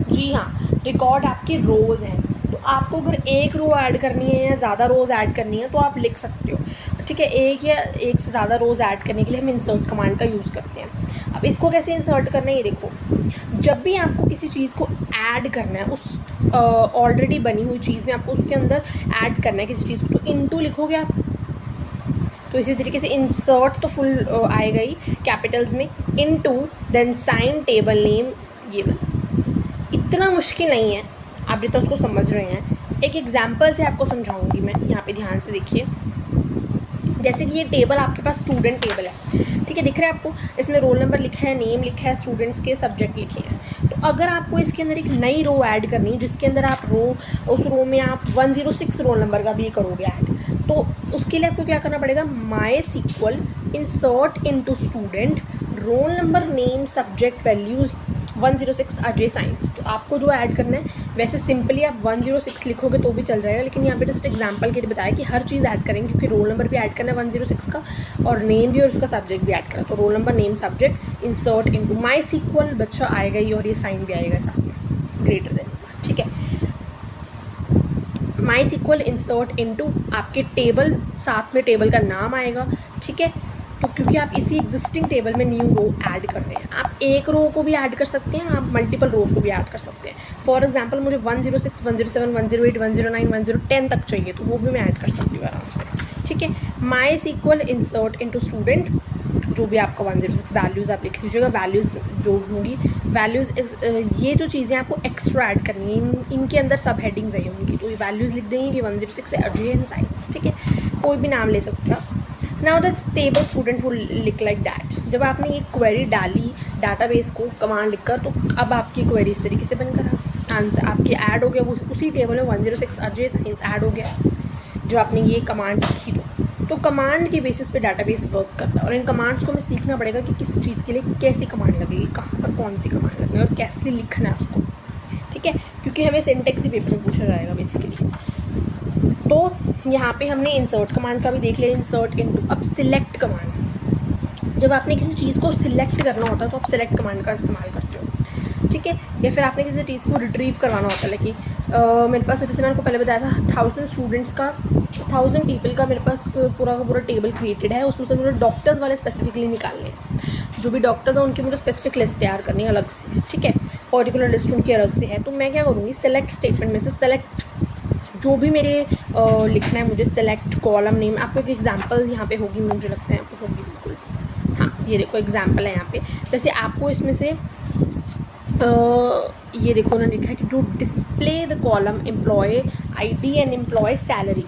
जी हाँ, रिकॉर्ड आपके रोज़ हैं। तो आपको अगर एक रो ऐड करनी है या ज़्यादा रोज़ ऐड करनी है तो आप लिख सकते हो, ठीक है। एक या एक से ज़्यादा रोज़ ऐड करने के लिए हम इंसर्ट कमांड का यूज़ करते हैं। अब इसको कैसे इंसर्ट करना है ये देखो। जब भी आपको किसी चीज़ को ऐड करना है उस ऑलरेडी बनी हुई चीज़ में, आपको उसके अंदर ऐड करना है किसी चीज़ को, तो इनटू लिखोगे आप। तो इसी तरीके से इंसर्ट तो फुल आएगा ही कैपिटल्स में, into then sign table name, ये वाला। इतना मुश्किल नहीं है, आप जितना उसको समझ रहे हैं। एक एग्जांपल से आपको समझाऊंगी मैं, यहाँ पे ध्यान से देखिए। जैसे कि ये टेबल आपके पास स्टूडेंट टेबल है, ठीक है, दिख रहा है आपको। इसमें रोल नंबर लिखा है, नेम लिखा है, स्टूडेंट्स के सब्जेक्ट लिखे हैं। तो अगर आपको इसके अंदर एक नई रो ऐड करनी है जिसके अंदर आप उस रो में आप 106 रोल नंबर का भी करोगे ऐड, तो उसके लिए आपको क्या करना पड़ेगा, MySQL insert into student roll number name subject values 106 Ajay science. तो आपको जो ऐड करना है, वैसे सिंपली आप 106 लिखोगे तो भी चल जाएगा, लेकिन यहाँ पे जस्ट एग्जांपल के लिए बताया कि हर चीज़ ऐड करेंगे, क्योंकि रोल नंबर भी ऐड करना है 106 का, और नेम भी और उसका सब्जेक्ट भी ऐड करना है। तो roll number name subject insert into MySQL, बच्चा आएगा ही और ये साइन भी आएगा साथ में, ग्रेटर देन, ठीक है। माई सीक्वल इंसर्ट इनटू आपके टेबल, साथ में टेबल का नाम आएगा, ठीक है। तो क्योंकि आप इसी एग्जिस्टिंग टेबल में न्यू रो ऐड कर रहे हैं, आप एक रो को भी ऐड कर सकते हैं, आप मल्टीपल रोज को भी ऐड कर सकते हैं। फॉर एग्जांपल मुझे 106, 107, 108, 109, 110 तक चाहिए, तो वो भी मैं ऐड कर सकती हूँ आराम से, ठीक है। MySQL insert into student, जो भी आपका 106 वैल्यूज़ आप लिख लीजिएगा, वैल्यूज़ जो होंगी, वैल्यूज़ ये जो चीज़ें आपको एक्स्ट्रा ऐड करनी है, इनके अंदर सब हेडिंग्स है उनकी, तो ये वैल्यूज़ लिख देंगे कि 106 है अजय एंड साइंस, ठीक है। कोई भी नाम ले सकते हो। Now the table student will look like that. जब आपने ये क्वेरी डाली डाटाबेस को कमांड लिखकर, तो अब आपकी क्वेरी इस तरीके से बनकर आंसर आपकी ऐड हो गया, वो उसी टेबल में 106 अजय साइंस ऐड हो गया जो आपने ये कमांड लिखी। तो कमांड के बेसिस पे डाटाबेस वर्क करता है, और इन कमांड्स को हमें सीखना पड़ेगा कि किस चीज़ के लिए कैसी कमांड लगेगी, कहाँ पर कौन सी कमांड लगनी है और कैसे लिखना है उसको, ठीक है, क्योंकि हमें सिंटेक्स ही पेपर में पूछा जाएगा बेसिकली। तो यहाँ पे हमने इंसर्ट कमांड का भी देख लिया, इंसर्ट इनटू। अब सिलेक्ट कमांड, जब आपने किसी चीज़ को सिलेक्ट करना होता है तो आप सिलेक्ट कमांड का इस्तेमाल करते हो, ठीक है। या फिर आपने किसी चीज़ को रिट्रीव करवाना होता है, कि मेरे पास, जैसे मैंने आपको पहले बताया था, 1000 स्टूडेंट्स का, 1000 पीपल का मेरे पास पूरा का पूरा टेबल क्रिएटेड है। उसमें से मुझे डॉक्टर्स वाले स्पेसिफिकली निकालने हैं, जो भी डॉक्टर्स हैं उनकी मुझे स्पेसिफिक लिस्ट तैयार करनी है अलग से, ठीक है, पर्टिकुलर लिस्ट उनकी अलग से है। तो मैं क्या करूँगी, सेलेक्ट स्टेटमेंट में से सेलेक्ट जो भी मेरे लिखना है मुझे, सेलेक्ट कॉलम नेम। आपको एक एग्जांपल यहाँ पे होगी, मुझे लगता है आपको होगी बिल्कुल, हाँ ये देखो एग्जांपल है यहाँ पे। जैसे आपको इसमें से ये देखो उन्होंने लिखा है कि to display the column employee ID and employee salary.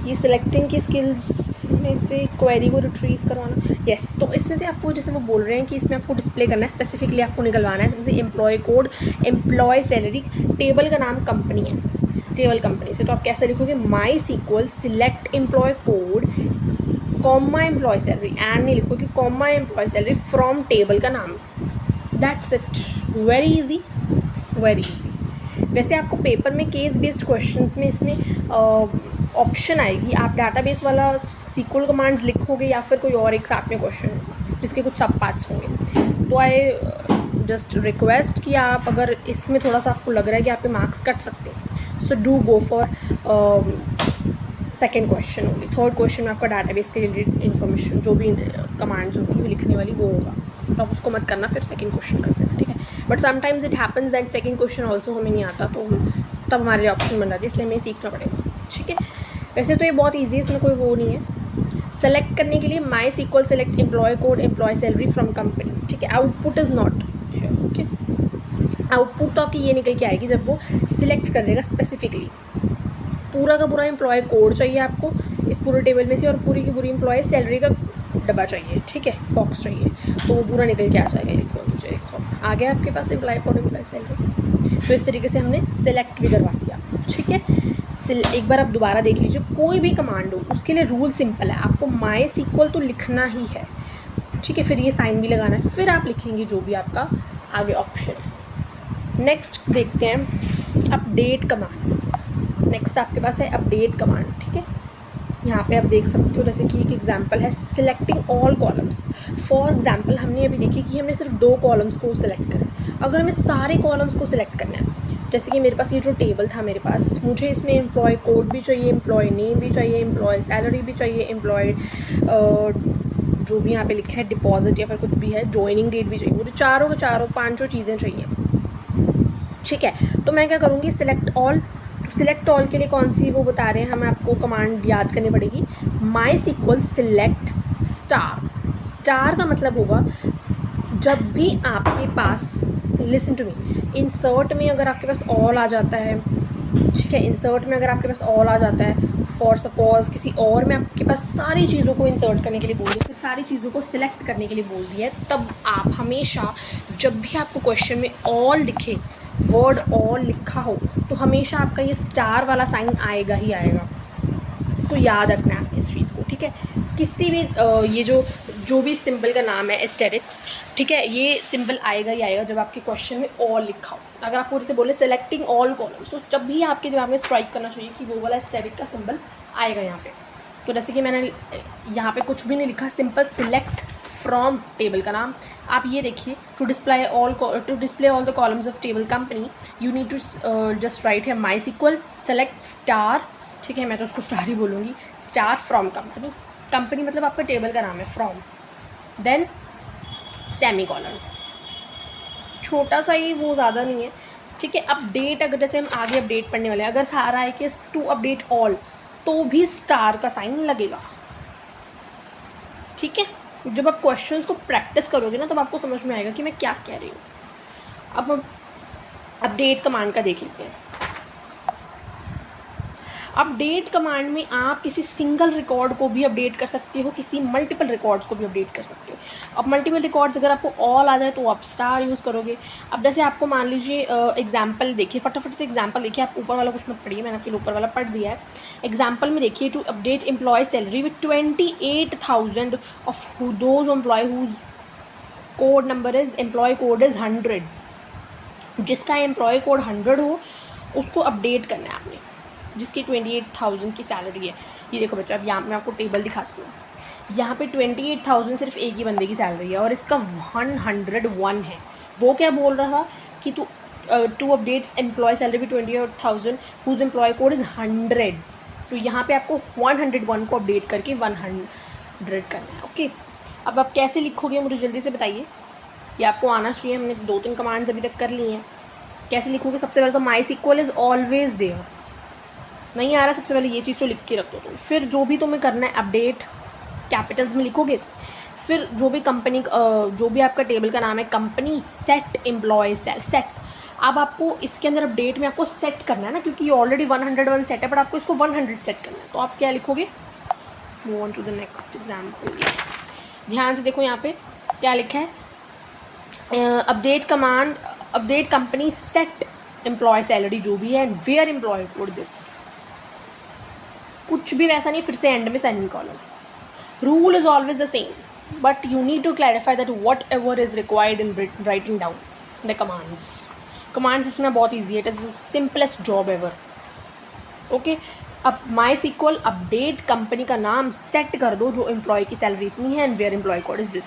ये सिलेक्टिंग की स्किल्स में से क्वेरी को रिट्रीव करवाना, यस। तो इसमें से आपको, जैसे वो बोल रहे हैं कि इसमें आपको डिस्प्ले करना है, स्पेसिफिकली आपको निकलवाना है, जैसे employee code, employ salary, table का नाम कंपनी है, टेबल कंपनी से। तो आप कैसे लिखोगे, MySQL select employ code comma employ salary, and नहीं लिखोगे comma employ salary from table का नाम, that's it, very easy, very easy. वैसे आपको पेपर में केस बेस्ड क्वेश्चंस में इसमें ऑप्शन आएगी, आप डाटाबेस वाला सीक्वल कमांड्स लिखोगे या फिर कोई और एक साथ में क्वेश्चन जिसके कुछ सब पार्ट्स होंगे। तो आई जस्ट रिक्वेस्ट कि आप, अगर इसमें थोड़ा सा आपको लग रहा है कि आपके मार्क्स कट सकते हैं, so do go for second question only. Third question में आपका डाटाबेस के रिलेटेड इन्फॉर्मेशन जो भी कमांड्स होंगी लिखने वाली वो होगा, तो आप उसको मत करना, फिर सेकेंड क्वेश्चन कर देना, ठीक है। But sometimes it happens that second question also हमें नहीं आता, तो तब हमारे लिए ऑप्शन बन जाती है, इसलिए हमें सीखना पड़ेगा, ठीक है। वैसे तो ये बहुत ईजी है, इसमें कोई वो नहीं है। सेलेक्ट करने के लिए MySQL select employ code employ salary from company, ठीक है। Output is not, okay. Output तो आपकी ये निकल के आएगी जब वो सिलेक्ट कर देगा स्पेसिफिकली, पूरा का पूरा एम्प्लॉय कोड चाहिए आपको इस पूरे टेबल में से, और पूरी की पूरी एम्प्लॉय सैलरी का डब्बा चाहिए, ठीक है, बॉक्स चाहिए, तो वो पूरा निकल के आ जाएगा। देखो नीचे देखो आ गया आपके पास एम्प्लॉय कोड एम्प्लॉय सैलरी। तो इस तरीके से हमने सेलेक्ट भी करवा दिया, ठीक है। एक बार आप दोबारा देख लीजिए, कोई भी कमांड हो उसके लिए रूल सिंपल है, आपको माई सीक्वल तो लिखना ही है, ठीक है, फिर ये साइन भी लगाना है, फिर आप लिखेंगे जो भी आपका आगे ऑप्शन है। नेक्स्ट देखते हैं अपडेट कमांड। नेक्स्ट आपके पास है अपडेट कमांड, ठीक है। यहाँ पे आप देख सकते हो, जैसे कि एक एग्जांपल है selecting all columns. For example हमने अभी देखी कि हमने सिर्फ 2 कॉलम्स को सिलेक्ट करें, अगर हमें सारे कॉलम्स को सिलेक्ट करना है, जैसे कि मेरे पास ये जो टेबल था मेरे पास, मुझे इसमें एम्प्लॉय कोड भी चाहिए, एम्प्लॉय नेम भी चाहिए, एम्प्लॉय सैलरी भी चाहिए, एम्प्लॉय जो भी यहाँ पे लिखा है डिपॉजिट या फिर कुछ भी है, ज्वाइनिंग डेट भी चाहिए, मुझे चारों के चारों 5 चीज़ें चाहिए। ठीक है, तो मैं क्या करूँगी, सिलेक्ट ऑल। सिलेक्ट ऑल के लिए कौन सी वो बता रहे हैं, हमें आपको कमांड याद करनी पड़ेगी, MySQL सिलेक्ट स्टार। स्टार का मतलब होगा जब भी आपके पास, लिसन टू मी, इंसर्ट में अगर आपके पास ऑल आ जाता है, ठीक है, इंसर्ट में अगर आपके पास ऑल आ जाता है, फॉर सपोज किसी और में आपके पास सारी चीज़ों को इंसर्ट करने के लिए बोल दिया, फिर सारी चीज़ों को सिलेक्ट करने के लिए बोल दिया है, तब आप हमेशा जब भी आपको क्वेश्चन में ऑल दिखे, वर्ड ऑल लिखा हो, तो हमेशा आपका ये स्टार वाला साइन आएगा ही आएगा। इसको याद रखना है इस चीज़ को, ठीक है। किसी भी ये जो भी सिंबल का नाम है एस्टेरिक्स, ठीक है, ये सिंबल आएगा ही आएगा जब आपके क्वेश्चन में ऑल लिखा हो। अगर आपको जैसे बोले सेलेक्टिंग ऑल कॉलम्स, तो जब भी आपके दिमाग में स्ट्राइक करना चाहिए कि वो वाला एस्टेरिक का सिंबल आएगा यहाँ पे। तो जैसे कि मैंने यहाँ पे कुछ भी नहीं लिखा, सिंपल सिलेक्ट फ्रॉम टेबल का नाम। आप ये देखिए, to display all the columns of table company you need to just write है MySQL सेलेक्ट स्टार, ठीक है, मैं तो उसको स्टार ही बोलूँगी, स्टार फ्रॉम कंपनी। कंपनी मतलब आपका टेबल का नाम है, फ्रॉम, देन सेमी कॉलन, छोटा सा ही, वो ज़्यादा नहीं है, ठीक है। अपडेट, अगर जैसे हम आगे अपडेट पढ़ने वाले हैं, अगर सारा है कि टू अपडेट ऑल, तो भी स्टार का साइन लगेगा, ठीक है। जब आप क्वेश्चंस को प्रैक्टिस करोगे ना, तब आपको समझ में आएगा कि मैं क्या कह रही हूँ। अब हम अपडेट कमांड का देख लेते हैं। अपडेट कमांड में आप किसी सिंगल रिकॉर्ड को भी अपडेट कर सकते हो, किसी मल्टीपल रिकॉर्ड्स को भी अपडेट कर सकते हो। अब मल्टीपल रिकॉर्ड्स अगर आपको ऑल आ जाए तो आप स्टार यूज़ करोगे। अब जैसे आपको मान लीजिए एग्जांपल देखिए, फटाफट से एग्जांपल देखिए, आप ऊपर वाला कुछ मत पढ़िए, मैंने आपके ऊपर वाला पढ़ दिया है। एग्जाम्पल में देखिए, to update employee salary with 28,000 of those employee whose code number is employee code is 100, जिसका एम्प्लॉय कोड 100 हो उसको अपडेट करना है आपने, जिसकी 28,000 की सैलरी है। ये देखो बच्चों, अब यहाँ मैं आपको टेबल दिखाती हूँ। यहाँ पे 28,000 सिर्फ एक ही बंदे की सैलरी है और इसका 101 है। वो क्या बोल रहा था कि टू अपडेट्स एम्प्लॉय सैलरी भी 28,000 हुज एम्प्लॉय कोड इज़ 100, तो यहाँ पे आपको 101 को अपडेट करके 100 करना है। ओके, अब आप कैसे लिखोगे मुझे जल्दी से बताइए, ये आपको आना चाहिए। हमने 2-3 कमांड्स अभी तक कर ली हैं। कैसे लिखोगे? सबसे पहले तो MySQL इज़ ऑलवेज देयर, नहीं आ रहा, सबसे पहले ये चीज़ तो लिख के रख दो तुम। फिर जो भी तुम्हें करना है अपडेट कैपिटल्स में लिखोगे। फिर जो भी कंपनी, जो भी आपका टेबल का नाम है, कंपनी सेट एम्प्लॉय सेट। अब आपको इसके अंदर अपडेट में आपको सेट करना है ना, क्योंकि ये ऑलरेडी 101 सेट है, बट आपको इसको 100 सेट करना है। तो आप क्या लिखोगे? Move on to the next example. Yes, ध्यान से देखो यहाँ पे क्या लिखा है, update command, update company set employee salary जो भी है, वेयर एम्प्लॉय कोड दिस, कुछ भी वैसा नहीं, फिर से एंड में semicolon. Rule is always the same, but you need to clarify that whatever is required in writing down the commands. Commands लिखना बहुत ईजी है, it is the simplest job ever. Okay, अब MySQL update company का नाम set कर दो जो employ की सैलरी इतनी है, and where employee code is this.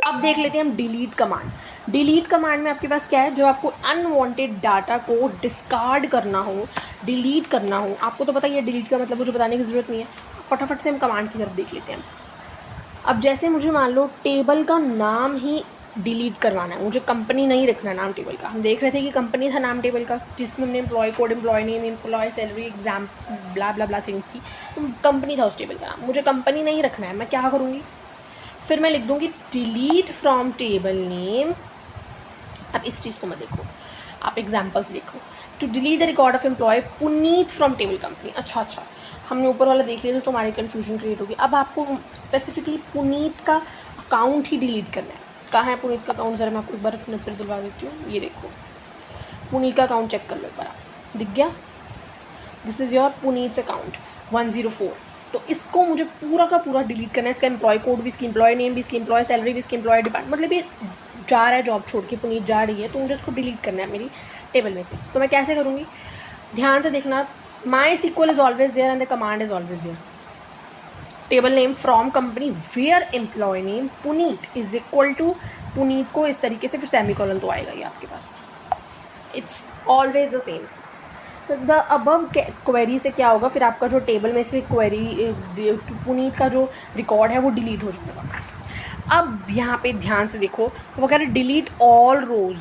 अब देख लेते हैं हम डिलीट कमांड। डिलीट कमांड में आपके पास क्या है, जो आपको अनवांटेड डाटा को डिस्कार्ड करना हो, डिलीट करना हो। आपको तो पता ही है डिलीट का मतलब, मुझे बताने की ज़रूरत नहीं है। फटाफट से हम कमांड की तरफ देख लेते हैं। अब जैसे मुझे मान लो टेबल का नाम ही डिलीट करवाना है, मुझे कंपनी नहीं रखना नाम टेबल का। हम देख रहे थे कि कंपनी था नाम टेबल का, जिसमें हमने employ code, employ name, employ salary, exam, blah blah blah things थी, तो कंपनी था उस टेबल का नाम। मुझे कंपनी नहीं रखना है, मैं क्या करूँगी? फिर मैं लिख दूँगी डिलीट फ्रॉम टेबल नेम। अब इस चीज़ को मत देखो, आप एग्जाम्पल्स देखो। To delete the record of employee Puneet from table company. अच्छा, हमने ऊपर वाला देख लिया तो तुम्हारी कन्फ्यूजन क्रिएट होगी। अब आपको स्पेसिफिकली पुनीत का अकाउंट ही डिलीट करना है। कहाँ है पुनीत का अकाउंट? ज़रा मैं आपको एक बार नजर दिलवा देती हूँ। ये देखो, पुनीत का अकाउंट चेक कर लो एक बार, आप दिख गया? This is your Puneet account 104। तो इसको मुझे पूरा का पूरा डिलीट करना है। इसका एम्प्लॉय कोड भी, इसकी एम्प्लॉय नेम भी, इसकी एम्प्लॉय सैलरी भी, इसकी एम्प्लॉय डिपार्टमेंट, मतलब ये जा रहा है जॉब छोड़ के, पुनीत जा रही है, तो मुझे इसको डिलीट करना है मेरी टेबल में से। तो मैं कैसे करूँगी? ध्यान से देखना, MySQL is always there and the command is always there. Table name from company where employee name Puneet is equal to Puneet को इस तरीके से, फिर सेमीकोलन तो आएगा ही आपके पास. It's always the same. The above query से क्या होगा, फिर आपका जो टेबल में से क्वेरी पुनीत का जो रिकॉर्ड है वो डिलीट हो जाएगा. अब यहाँ पे ध्यान से देखो, वो कह रहे डिलीट ऑल रोज.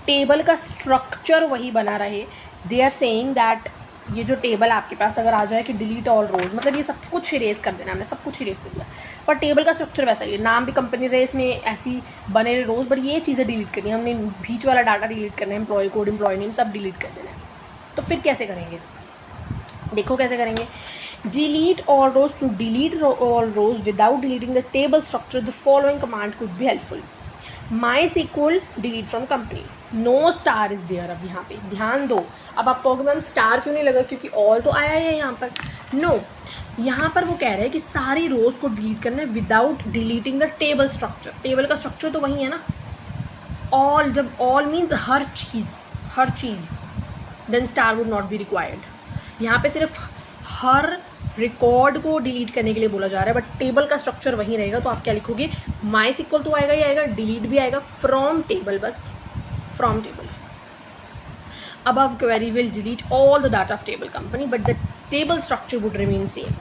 टेबल का स्ट्रक्चर वही बना रहे. दे आर सेइंग दैट ये जो टेबल आपके पास अगर आ जाए कि डिलीट ऑल रोज, मतलब ये सब कुछ इरेज कर देना, हमने सब कुछ इरेज कर दिया, पर टेबल का स्ट्रक्चर वैसा ही है. नाम भी कंपनी रहे, इसमें ऐसी बने रहे रोज, बट ये चीज़ें डिलीट करनी है हमने. बीच वाला डाटा डिलीट करना है, एम्प्लॉय कोड, एम्प्लॉय नेम सब डिलीट कर देना है. तो फिर कैसे करेंगे, देखो कैसे करेंगे. Delete all rows. To delete all rows without deleting the table structure the following command could be helpful. MySQL delete from company. No star is there. अब यहाँ पे ध्यान दो. अब आप कहोगे मैम स्टार क्यों नहीं लगा, क्योंकि ऑल तो आया है यहाँ पर. नो, यहाँ पर वो कह रहे हैं कि सारी रोज को डिलीट करना है without deleting the table structure. Table का स्ट्रक्चर तो वही है ना. ऑल, जब ऑल मीन्स हर चीज़, then star would not be required. यहाँ पे सिर्फ हर रिकॉर्ड को डिलीट करने के लिए बोला जा रहा है, बट टेबल का स्ट्रक्चर वही रहेगा. तो आप क्या लिखोगे, MySQL तो आएगा ही आएगा, डिलीट भी आएगा, फ्रॉम टेबल, बस from table. Above query will delete all the data of table company but the table structure would remain same.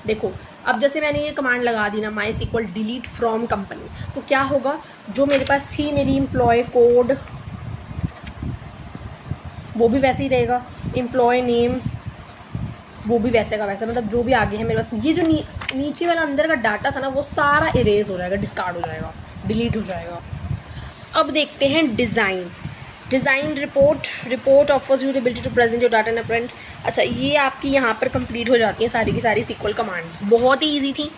देखो अब जैसे मैंने ये कमांड लगा दी ना, MySQL delete from company, तो क्या होगा, जो मेरे पास थी मेरी एम्प्लॉय कोड वो भी वैसे ही रहेगा, एम्प्लॉय नेम वो भी वैसे का वैसे, मतलब जो भी आगे है मेरे पास, ये जो नीचे वाला अंदर का डाटा था ना वो सारा इरेज हो जाएगा, डिस्कार्ड हो जाएगा, डिलीट हो जाएगा. अब देखते हैं design report offers you ability to present your data in a print. अच्छा, ये आपकी यहाँ पर कंप्लीट हो जाती हैं सारी की सारी SQL कमांड्स. बहुत ही ईजी थी,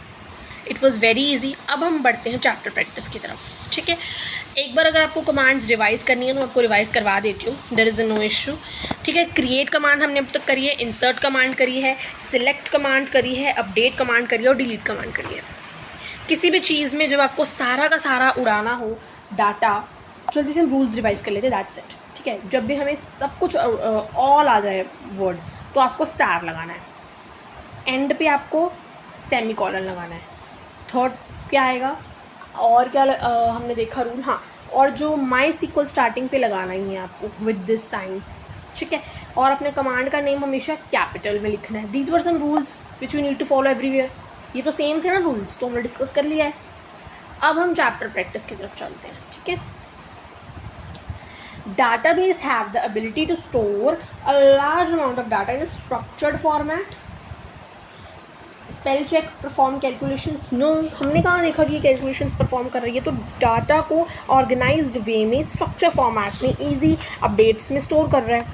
इट वाज वेरी इजी. अब हम बढ़ते हैं चैप्टर प्रैक्टिस की तरफ. ठीक है, एक बार अगर आपको कमांड्स रिवाइज़ करनी है तो आपको रिवाइज़ करवा देती हूँ, देयर इज़ नो इशू. ठीक है, क्रिएट कमांड हमने अब तक करी है, इंसर्ट कमांड करी है, सिलेक्ट कमांड करी है, अपडेट कमांड करी है और डिलीट कमांड करी है. किसी भी चीज़ में जब आपको सारा का सारा उड़ाना हो डाटा, जल्दी से हम रूल्स रिवाइज़ कर लेते हैं, दैट्स इट. ठीक है, जब भी हमें सब कुछ ऑल आ जाए वर्ड तो आपको स्टार लगाना है, एंड पे आपको सेमीकोलन लगाना है. थर्ड क्या आएगा, और क्या हमने देखा रूल, हाँ, और जो MySQL स्टार्टिंग पे लगाना ही है आपको विद दिस साइन. ठीक है, और अपने कमांड का नेम हमेशा कैपिटल में लिखना है. These were some rules which you need to follow everywhere. ये तो सेम थे ना रूल्स, तो हमने डिस्कस कर लिया है. अब हम चैप्टर प्रैक्टिस की तरफ चलते हैं. ठीक है, database have the ability to store a large amount of data in a structured format. Spell check, perform calculations, no, हमने कहाँ देखा कि कैलकुलेशंस परफॉर्म कर रही है. तो डाटा को ऑर्गेनाइज्ड वे में स्ट्रक्चर फॉर्मेट में इजी अपडेट्स में स्टोर कर रहा है.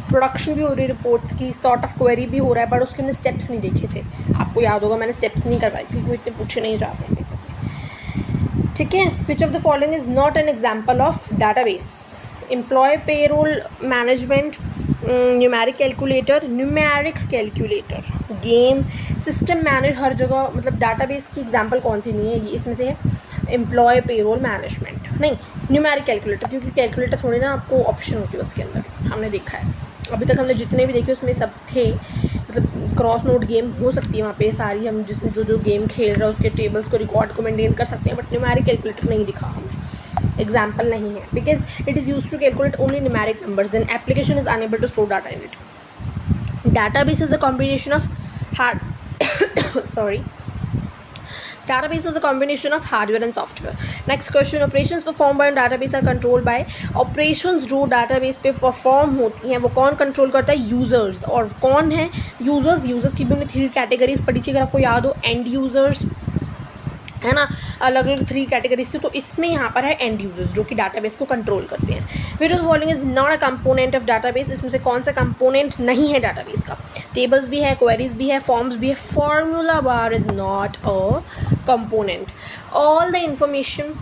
प्रोडक्शन भी हो रही है रिपोर्ट्स की, सॉर्ट ऑफ क्वेरी भी हो रहा है, बट उसके हमने स्टेप्स नहीं देखे थे. आपको याद होगा मैंने स्टेप्स नहीं करवाई क्योंकि वो इतने पूछे नहीं जाते हैं. ठीक है, which of the following is not an example of database. Employ payroll management, numeric calculator, game system manage. हर जगह मतलब डाटाबेस की एग्जांपल कौन सी नहीं है, ये इसमें से है एम्प्लॉय पेरोल मैनेजमेंट, नहीं न्यूमेरिक कैलकुलेटर, क्योंकि कैलकुलेटर थोड़ी ना आपको ऑप्शन होती है उसके अंदर, हमने देखा है. अभी तक हमने जितने भी देखे उसमें सब थे, मतलब क्रॉस नोट गेम हो सकती है वहाँ पे सारी, हम जिसमें जो गेम खेल रहे हैं उसके टेबल्स को रिकॉर्ड को मेंटेन कर सकते हैं, बट न्यूमेरिक कैलकुलेटर नहीं दिखा हमें, एग्जाम्पल नहीं है, because it is use to calculate only numeric numbers, then application is unable to store data in it. Database is a combination of Database is a combination of hardware and software. Next question, operations performed by a database are controlled by. Operations जो database पे perform होती हैं वो कौन control करता है, users. और कौन है users की भी हमने 3 categories पढ़ी थी अगर आपको याद हो, end users है ना, अलग अलग 3 कैटेगरीज थी. तो इसमें यहाँ पर है एंड यूजर्स जो कि डाटाबेस को कंट्रोल करते हैं. विच of the following is not a component of database. इसमें से कौन सा कंपोनेंट नहीं है डाटाबेस का. टेबल्स भी है, क्वेरीज भी है, फॉर्म्स भी है. Formula bar is not a component. All the information,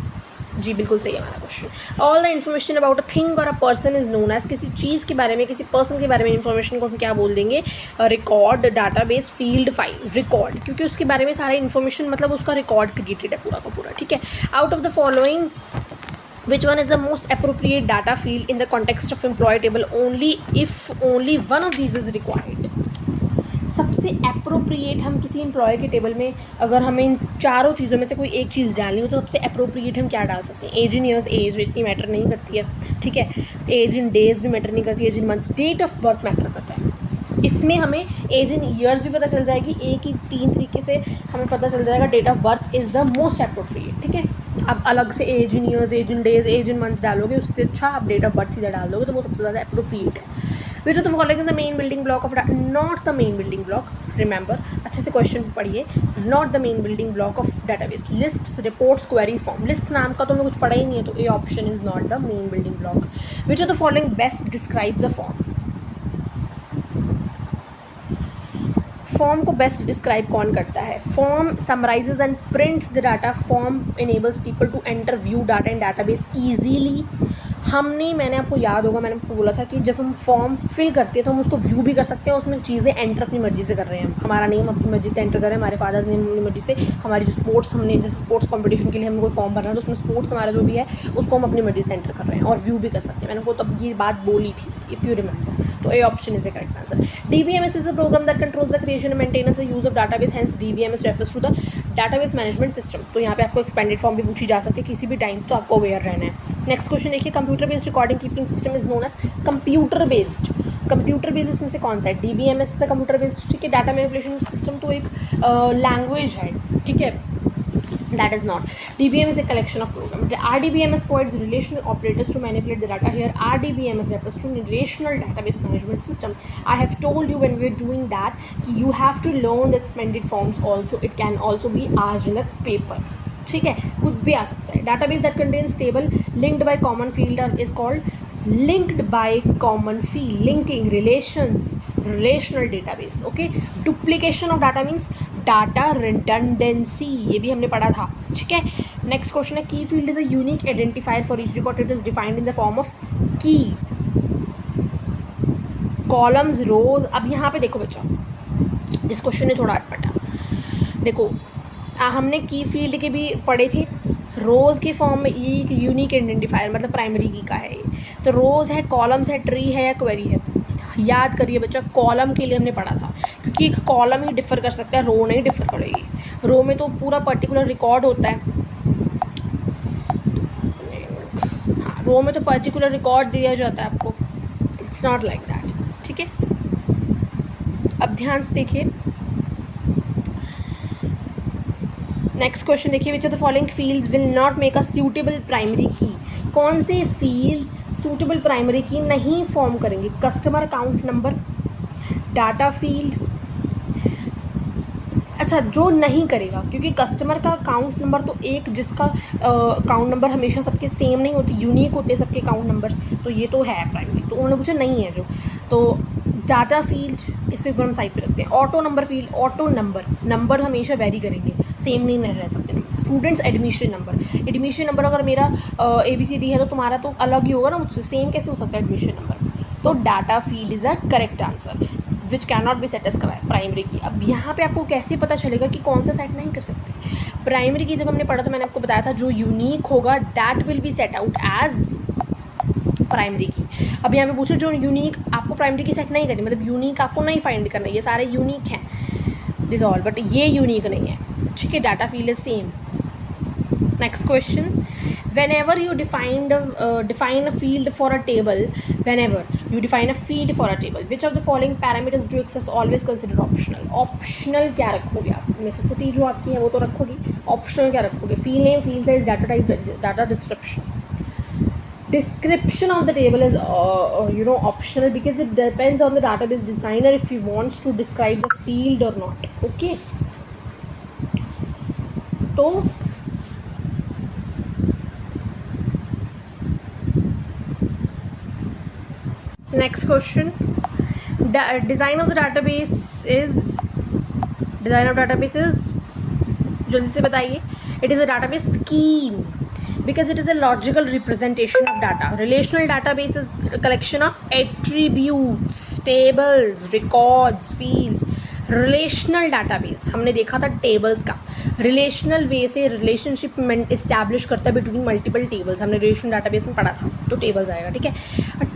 जी बिल्कुल सही है हमारा question. All the information about a thing और a person is known as. किसी चीज़ के बारे में, किसी पर्सन के बारे में इन्फॉर्मेशन को हम क्या बोल देंगे, record. Database field file, record, क्योंकि उसके बारे में सारी इन्फॉर्मेशन मतलब उसका रिकॉर्ड क्रिएटेड है पूरा का पूरा. ठीक है, out of the following which one is the most appropriate data field in the context of employee table only if only one of these is required. सबसे अप्रोप्रिएट हम किसी एम्प्लॉय के टेबल में अगर हमें इन चारों चीज़ों में से कोई एक चीज़ डालनी हो तो सबसे अप्रोप्रिएट हम क्या डाल सकते हैं? एज इन ईयर्स, एज इतनी मैटर नहीं करती है, ठीक है. एज इन डेज भी मैटर नहीं करती, age in months, date of birth matter करता है. इसमें हमें एज इन ईयर्स भी पता चल जाएगी, एक ही 3 तरीके से हमें पता चल जाएगा. Date of birth is the most appropriate, ठीक है. आप अलग से age in years, age in days, age in months डालोगे, उससे अच्छा आप डेट ऑफ बर्थ सीधा डाल दोगे तो वो सबसे ज़्यादा अप्रोप्रिएट है. Which of the following is the main building block of, not the main building block, remember अच्छे से क्वेश्चन पढ़िए. Not the main building block of database, list, reports, queries, form. List नाम का तो हमें कुछ पढ़ा ही नहीं है, तो ए option is not the main building block. Which of the following best describes a form. Form को बेस्ट डिस्क्राइब कौन करता है? Form summarises and prints the data. Form enables people to enter view data in database easily. मैंने आपको याद होगा, मैंने आपको बोला था कि जब हम फॉर्म फिल करते हैं तो हम उसको व्यू भी कर सकते हैं, उसमें चीज़ें एंटर अपनी मर्जी से कर रहे हैं. हमारा नेम अपनी मर्जी से एंटर कर रहे हैं, हमारे फादर्स नेम अपनी मर्जी से. हमारी जो स्पोर्ट्स, हमने जैसे स्पोर्ट्स कंपटीशन के लिए हमें कोई फॉर्म भरना है तो उसमें स्पोर्ट्स हमारा जो भी है उसको हम अपनी मर्जी से एंटर कर रहे हैं और व्यू भी कर सकते हैं. मैंने आपको तब ये बात बोली थी, इफ़ यू रिमेंबर. तो ए option is the correct answer. DBMS is the program that controls the creation and maintenance the use of database, hence DBMS refers to the database management system. तो यहाँ पे आपको एक्सपेंडेड फॉर्म भी पूछी जा सकती है किसी भी टाइम, तो आपको अवेयर रहना है. नेक्स्ट क्वेश्चन देखिए. Computer based recording keeping system is known as computer based. Computer based इसमें से कौन सा है? DBMS इज कंप्यूटर बेस्ड, ठीक है. डाटा मैनिपुलेशन सिस्टम तो एक लैंग्वेज है, ठीक है. That is not. DBM is a collection of programs. The RDBMS provides relational operators to manipulate the data. Here, RDBMS refers to relational database management system. I have told you when we were doing that, you have to learn the expanded forms also. It can also be asked in the paper. ठीक है, कुछ भी आ सकता है. Database that contains table linked by common field is called linked by common field. Linking, relations, relational database. Okay. Duplication of data means data redundancy, ये भी हमने पढ़ा था, ठीक है. नेक्स्ट क्वेश्चन है. की field is a unique identifier for each record. It is defined in the form of की, कॉलम्स, रोज. अब यहाँ पे देखो बच्चों, इस क्वेश्चन ने थोड़ा अटपटा. देखो हमने की फील्ड के भी पढ़े थे. रोज़ के फॉर्म में ये एक यूनिक आइडेंटिफायर मतलब प्राइमरी की का है ये. तो रोज़ है, कॉलम्स है, ट्री है या क्वेरी है. याद करिए बच्चा, कॉलम के लिए हमने पढ़ा था क्योंकि एक कॉलम ही डिफ़र कर सकता है, रो नहीं डिफ़र करेगी. रो में तो पूरा पर्टिकुलर रिकॉर्ड होता है. हाँ, रो में तो पर्टिकुलर रिकॉर्ड दिया जाता है आपको. इट्स नॉट लाइक दैट, ठीक है. अब ध्यान से देखिए. नेक्स्ट क्वेश्चन देखिए. विच of the following fields will not make a suitable primary की. कौन से फील्ड्स सूटेबल प्राइमरी की नहीं फॉर्म करेंगे? Customer account number, data field. अच्छा, जो नहीं करेगा, क्योंकि कस्टमर का अकाउंट नंबर तो एक, जिसका अकाउंट नंबर हमेशा सबके सेम नहीं होती, यूनिक होते सबके अकाउंट नंबर्स, तो ये तो है प्राइमरी. तो उन्होंने पूछा नहीं है जो. तो डाटा फील्ड इस पर हम साइड पे रखते हैं. Auto number field, auto number हमेशा वेरी करेंगे, सेम नहीं रह सकते. स्टूडेंट्स एडमिशन नंबर अगर मेरा ABCD है तो तुम्हारा तो अलग ही होगा ना मुझसे, सेम कैसे हो सकता है एडमिशन नंबर. तो data field is a correct answer which can not be set as primary key. अब यहाँ पे आपको कैसे पता चलेगा कि कौन सा सेट नहीं कर सकते? प्राइमरी की जब हमने पढ़ा था, मैंने आपको बताया था जो यूनिक होगा that will be set out as primary key. अब यहाँ पे पूछो जो यूनिक आपको प्राइमरी की सेट नहीं करनी, मतलब यूनिक आपको नहीं फाइंड करना, ये सारे यूनिक हैं दिस ऑल, बट ये यूनिक नहीं है, ठीक है. Data field is same. Next question. whenever you define a field for a table, which of the following parameters do access always consider optional? Optional क्या रखोगे आप? नेसेसिटी जो आपकी है वो तो रखोगी, ऑप्शनल क्या रखोगे? Field name, field size, data type, data description of the table is optional because it depends on the database designer if he wants to describe the field or not. Okay, तो next question. Design of database is जल्दी से बताइए. It is a database scheme because it is a logical representation of data. Relational database is a collection of attributes, tables, records, fields. Relational database हमने देखा था tables का, relational वे से relationship establish करता है बिटवीन मल्टीपल टेबल्स, हमने relational database में पढ़ा था, तो टेबल्स आएगा, ठीक है।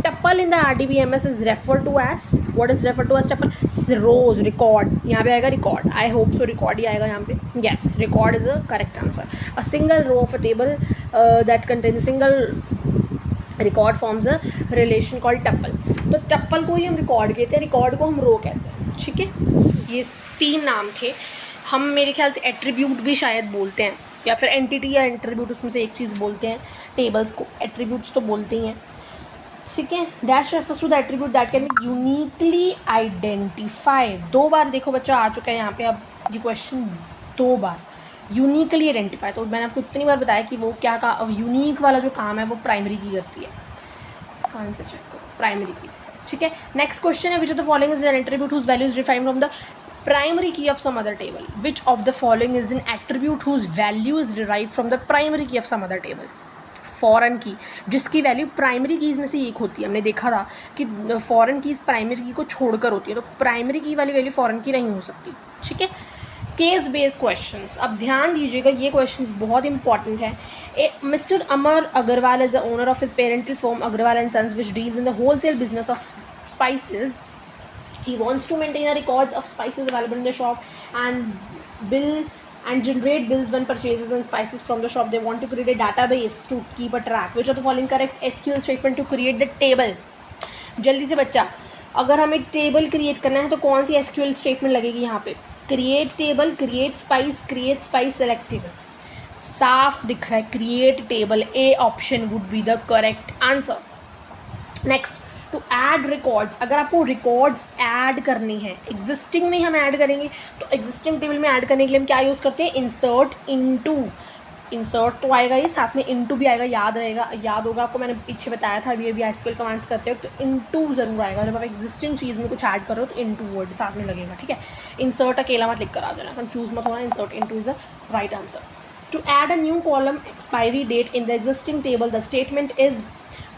Tuple in the RDBMS is refer to as, what is refer to as tuple? Rows, record, यहाँ पे आएगा record, I hope so record ही आएगा यहाँ पे, yes record is a correct answer. A single row of a table that contains single record forms a relation called tuple. तो tuple को ही हम रिकॉर्ड कहते हैं, रिकॉर्ड को हम रो कहते हैं, ठीक है। ये 3 नाम थे। हम मेरे ख्याल से एट्रीब्यूट भी शायद बोलते हैं, या फिर एंटिटी या एट्रीब्यूट, उसमें से एक चीज़ बोलते हैं। टेबल्स को एट्रीब्यूट्स तो बोलते ही हैं, ठीक है। Dash refers to the attribute that can be uniquely identified. 2 बार देखो बच्चा आ चुका है यहाँ पे अब ये क्वेश्चन, 2 बार यूनिकली आइडेंटिफाई। तो मैंने आपको इतनी बार बताया कि वो क्या का यूनिक वाला जो काम है वो प्राइमरी की करती है, इसका आंसर चेक करो, प्राइमरी की, ठीक है। नेक्स्ट क्वेश्चन है, which of the following is an attribute whose value is defined from the primary key of some other table? Which of the following is an attribute whose value is derived from the primary key of some other table? Foreign key, जिसकी value primary keys में से एक होती है। हमने देखा था कि फॉरेन कीज़ प्राइमरी की को छोड़कर होती है, तो प्राइमरी की वाली वैल्यू फॉरेन की नहीं हो सकती, ठीक है। केस बेस्ड क्वेश्चंस, अब ध्यान दीजिएगा ये क्वेश्चंस बहुत इंपॉर्टेंट है। Mister Amar Agarwal is the owner of his parental firm Agarwal and sons which deals in the wholesale business of spices. He wants to maintain the records of spices available in the shop and generate bills when purchases and spices from the shop. They want to create a database to keep a track. Which of the following correct SQL statement to create the table? जल्दी से बच्चा, अगर हमें table create करना है तो कौन सी SQL statement लगेगी यहाँ पे? Create table, create spice select table, साफ दिख रहा है create table, A option would be the correct answer. Next, to add records, अगर आपको रिकॉर्ड्स ऐड करनी है, एग्जिस्टिंग में हम ऐड करेंगे, तो एग्जिस्टिंग टेबल में ऐड करने के लिए हम क्या यूज़ करते हैं? Insert into. इंसर्ट तो आएगा ही, साथ में इनटू भी आएगा, याद होगा आपको, मैंने पीछे बताया था अभी SQL कमांड्स करते हो तो इनटू ज़रूर आएगा। जब आप एग्जिस्टिंग चीज़ में कुछ ऐड करो तो इनटू वर्ड साथ में लगेगा, ठीक है। इंसर्ट अकेला मत लिख कर आ जाना, कंफ्यूज मत होना, insert into is the right answer. To add a new column expiry date in the existing table, the statement is,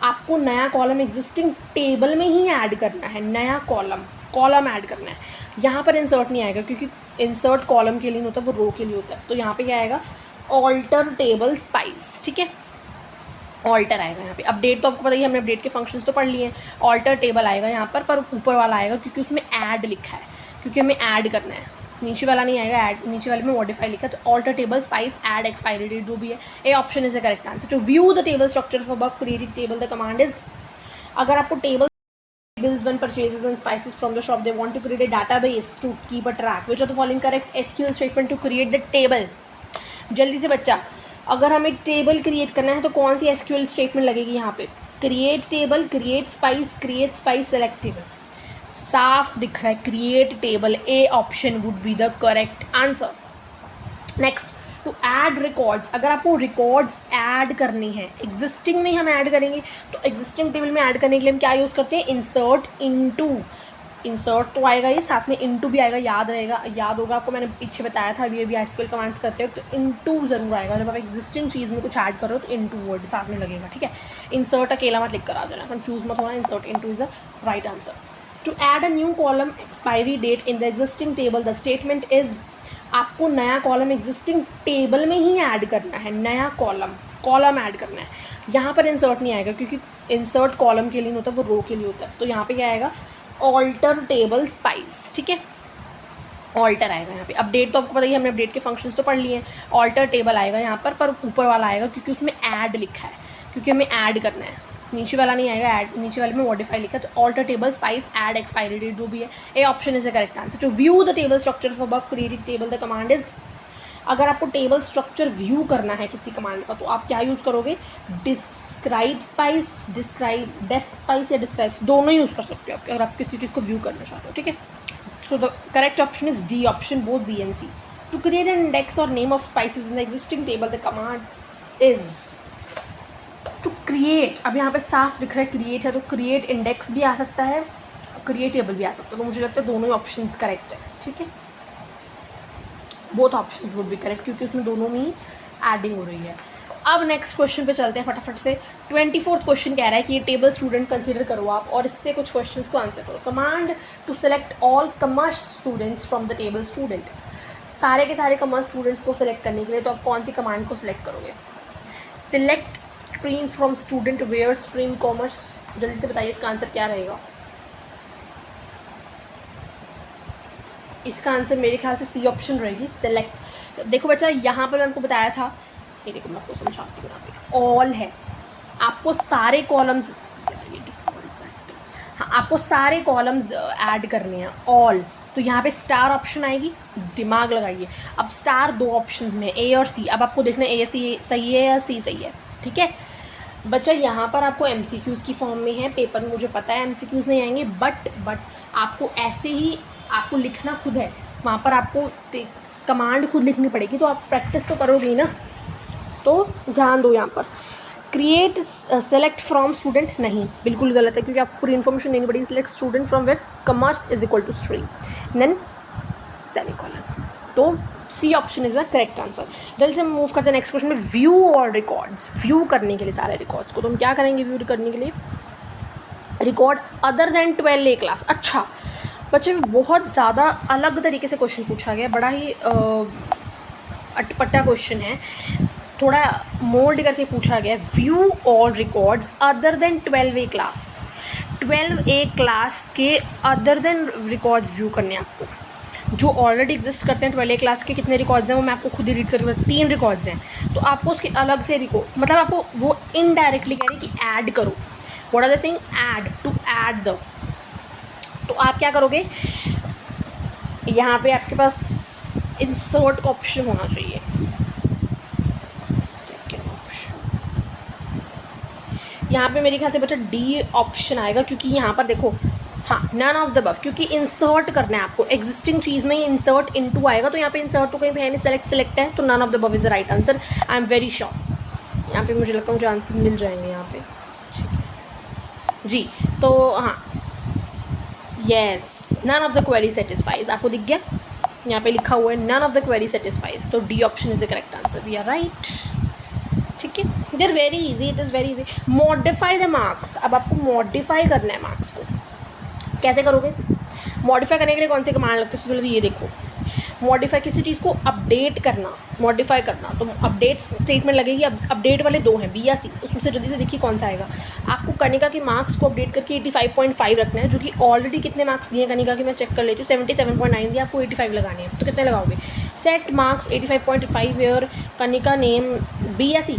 आपको नया कॉलम एग्जिस्टिंग टेबल में ही ऐड करना है, नया कॉलम ऐड करना है। यहाँ पर इंसर्ट नहीं आएगा क्योंकि इंसर्ट कॉलम के लिए नहीं होता, वो रो के लिए होता है। तो यहाँ पे क्या आएगा? ऑल्टर टेबल स्पाइस, ठीक है, ऑल्टर आएगा यहाँ पे। अपडेट तो आपको पता ही, हमने अपडेट के फंक्शंस तो पढ़ लिए हैं। ऑल्टर टेबल आएगा यहाँ पर ऊपर वाला आएगा क्योंकि उसमें ऐड लिखा है, क्योंकि हमें ऐड करना है। नीचे वाला नहीं आएगा, ऐड, नीचे वाले में मॉडिफाई लिखा है। तो alter table spice add expiry date जो भी है, A option is the correct answer. To view the table structure of above created table, the command is, अगर आपको table bills when purchases and spices from the shop, they want to create a database to keep a track. Which of the following correct SQL statement to create the table? जल्दी से बच्चा, अगर हमें table create करना है तो कौन सी SQL statement लगेगी यहाँ पे? Create table, create spice select table, साफ दिख रहा है create table, A option would be the correct answer. Next, to add records, अगर आपको रिकॉर्ड्स ऐड करनी है, एग्जिस्टिंग में हम ऐड करेंगे, तो एग्जिस्टिंग टेबल में ऐड करने के लिए हम क्या यूज़ करते हैं? Insert into. इंसर्ट तो आएगा ही, साथ में इनटू भी आएगा, याद होगा आपको, मैंने पीछे बताया था अभी SQL कमांड्स करते हो तो इनटू ज़रूर आएगा। जब आप एग्जिस्टिंग चीज़ में कुछ ऐड करो तो इनटू वर्ड साथ में लगेगा, ठीक है। इंसर्ट अकेला मत लिख कर आ जाना, कंफ्यूज मत होना, insert into is the right answer. To add a new column expiry date in the existing table, the statement is, आपको नया कॉलम एग्जिस्टिंग टेबल में ही ऐड करना है, नया कॉलम ऐड करना है। यहाँ पर इंसर्ट नहीं आएगा क्योंकि इंसर्ट कॉलम के लिए नहीं होता, वो रो के लिए होता है। तो यहाँ पे क्या आएगा? ऑल्टर टेबल स्पाइस, ठीक है, ऑल्टर आएगा यहाँ पे। अपडेट तो आपको पता ही, हमने अपडेट के फंक्शंस तो पढ़ लिए हैं। ऑल्टर टेबल आएगा यहाँ पर ऊपर वाला आएगा क्योंकि उसमें ऐड लिखा है, क्योंकि हमें ऐड करना है। नीचे वाला नहीं आएगा, ऐड, नीचे वाले में मॉडिफाई लिखा है। तो alter table spice add expiry date जो भी है, A option is the correct answer. To view the table structure of above created table, the command is, अगर आपको टेबल स्ट्रक्चर व्यू करना है किसी कमांड का तो आप क्या यूज़ करोगे? डिस्क्राइब स्पाइस, डेस्क स्पाइस या डिस्क्राइब, दोनों यूज़ कर सकते हो आप अगर आप किसी चीज़ को व्यू करना चाहते हो, ठीक है। So the correct option is D option, both B and C. To create an index और name of spices in the existing table, the command is to create. अब यहाँ पे साफ दिख रहा है क्रिएट है, तो क्रिएट इंडेक्स भी आ सकता है, क्रिएट टेबल भी आ सकता है। तो मुझे लगता है दोनों ही ऑप्शंस करेक्ट है, ठीक है। Both options would be correct क्योंकि उसमें दोनों में ही एडिंग हो रही है। अब नेक्स्ट क्वेश्चन पे चलते हैं फटाफट से। 24th क्वेश्चन कह रहा है कि ये टेबल स्टूडेंट कंसीडर करो आप और इससे कुछ क्वेश्चंस को आंसर करो। Command to select all commerce students from the table student. सारे के सारे कमर्स स्टूडेंट्स को सिलेक्ट करने के लिए तो आप कौन सी कमांड को सिलेक्ट करोगे? Select stream from student where stream commerce. जल्दी से बताइए इसका आंसर क्या रहेगा? इसका आंसर मेरे ख्याल से सी ऑप्शन रहेगी, सिलेक्ट। देखो बच्चा, यहाँ पर मैंने आपको बताया था, ये देखो मैं आपको समझाती हूँ। यहाँ पे ऑल है, आपको सारे कॉलम्स, हाँ आपको सारे कॉलम्स ऐड करने हैं, ऑल। तो यहाँ पे स्टार ऑप्शन आएगी, दिमाग लगाइए। अब स्टार दो ऑप्शंस में, ए और सी। अब आपको देखना है ए सी सही है या सी सही है, ठीक है बच्चा। यहाँ पर आपको एमसीक्यूज़ की फॉर्म में है, पेपर में मुझे पता है एमसीक्यूज़ नहीं आएंगे, बट आपको ऐसे ही आपको लिखना खुद है, वहाँ पर आपको कमांड खुद लिखनी पड़ेगी। तो आप प्रैक्टिस तो करोगे ही ना, तो ध्यान दो। यहाँ पर क्रिएट सेलेक्ट फ्रॉम स्टूडेंट नहीं, बिल्कुल गलत है, क्योंकि आपको पूरी इन्फॉर्मेशन देनी पड़ेगी। Select student from where commerce is equal to stream, then semicolon. तो C option is the correct answer. जल्दी से मूव करते हैं नेक्स्ट क्वेश्चन में। व्यू और रिकॉर्ड्स, व्यू करने के लिए सारे रिकॉर्ड्स को तो हम क्या करेंगे? व्यू करने के लिए record other than 12A class. अच्छा बच्चे, बहुत ज़्यादा अलग तरीके से क्वेश्चन पूछा गया, बड़ा ही अटपटा क्वेश्चन है, थोड़ा मोल्ड करके पूछा गया। View all records other than 12A class. 12A class के अदर देन रिकॉर्ड्स व्यू करने हैं आपको, जो ऑलरेडी एग्जिस्ट करते हैं। 12A क्लास के कितने रिकॉर्ड्स हैं वो मैं आपको खुद ही रीड करके 3 रिकॉर्ड्स हैं। तो आपको उसके अलग से रिकॉर्ड, मतलब आपको वो इनडायरेक्टली कह रही है कि ऐड करो। What are they saying? Add, to add the. तो आप क्या करोगे? यहाँ पे आपके पास इंसर्ट का ऑप्शन होना चाहिए, सेकेंड ऑप्शन। यहाँ पे मेरे ख्याल से बच्चा डी ऑप्शन आएगा, क्योंकि यहाँ पर देखो, हाँ नन ऑफ द अबव, क्योंकि इंसर्ट करना है आपको एग्जिस्टिंग चीज़ में, इंसर्ट इनटू आएगा। तो यहाँ पे इंसर्ट तो कहीं पे है नहीं, सेलेक्ट है, तो none of the above is the right answer. I am very sure. यहाँ पे मुझे लगता है मुझे आंसर्स मिल जाएंगे यहाँ पे जी। तो हाँ, yes, none of the query satisfies. आपको दिख गया यहाँ पे लिखा हुआ है none of the query satisfies, तो D option is the correct answer. We are right, ठीक है। It is very easy, it is very easy. Modify the marks. अब आपको मॉडिफाई करना है मार्क्स को, कैसे करोगे? मॉडिफाई करने के लिए कौन सी कमांड लगती है? सबसे पहले ये देखो, मॉडिफाई किसी चीज़ को अपडेट करना, मॉडिफाई करना, तो अपडेट स्टेटमेंट लगेगी। अब अपडेट वाले दो हैं, बी या सी, उसमें से जल्दी से देखिए कौन सा आएगा। आपको कनिका के मार्क्स को अपडेट करके 85.5 रखना है, जो कि ऑलरेडी कितने मार्क्स दिए कनिका के मैं चेक कर लेती हूँ, 77.9 दिए, आपको 85 लगाने हैं। तो कितने लगाओगे? Set marks 85.5 where Kanika name, B या सी?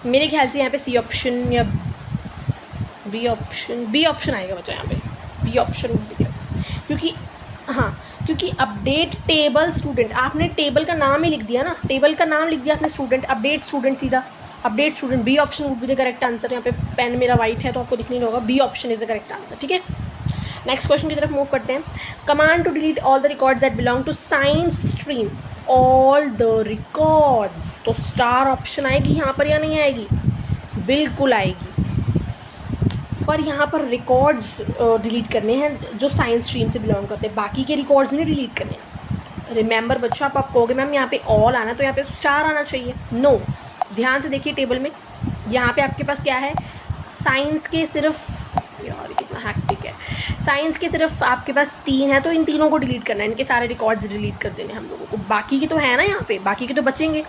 मेरे ख्याल से यहाँ पे सी ऑप्शन या बी ऑप्शन आएगा बच्चा। यहाँ पे बी ऑप्शन, क्योंकि हाँ, क्योंकि अपडेट टेबल स्टूडेंट, आपने टेबल का नाम ही लिख दिया ना, टेबल का नाम लिख दिया आपने स्टूडेंट, अपडेट स्टूडेंट, सीधा update student. B option would be the correct answer. यहाँ पे पेन मेरा वाइट है तो आपको दिखने होगा, B option is the correct answer, ठीक है। नेक्स्ट क्वेश्चन की तरफ मूव करते हैं। Command to delete all the records that belong to science stream, all the records. तो स्टार ऑप्शन आएगी यहाँ पर या नहीं आएगी? बिल्कुल आएगी, पर यहाँ पर रिकॉर्ड्स डिलीट करने हैं जो साइंस स्ट्रीम से बिलोंग करते हैं, बाकी के रिकॉर्ड्स नहीं डिलीट करने। रिमेंबर बच्चों, आप कहोगे मैम यहाँ पे ऑल आना, तो यहाँ पे स्टार आना चाहिए। नो, ध्यान से देखिए टेबल में, यहाँ पे आपके पास क्या है? साइंस के सिर्फ, यार कितना हैक्टिक है, साइंस के सिर्फ आपके पास 3 है, तो इन तीनों को डिलीट करना है, इनके सारे रिकॉर्ड्स डिलीट कर देने हम लोगों को। बाकी के तो है ना, यहाँ पे बाकी के तो बचेंगे,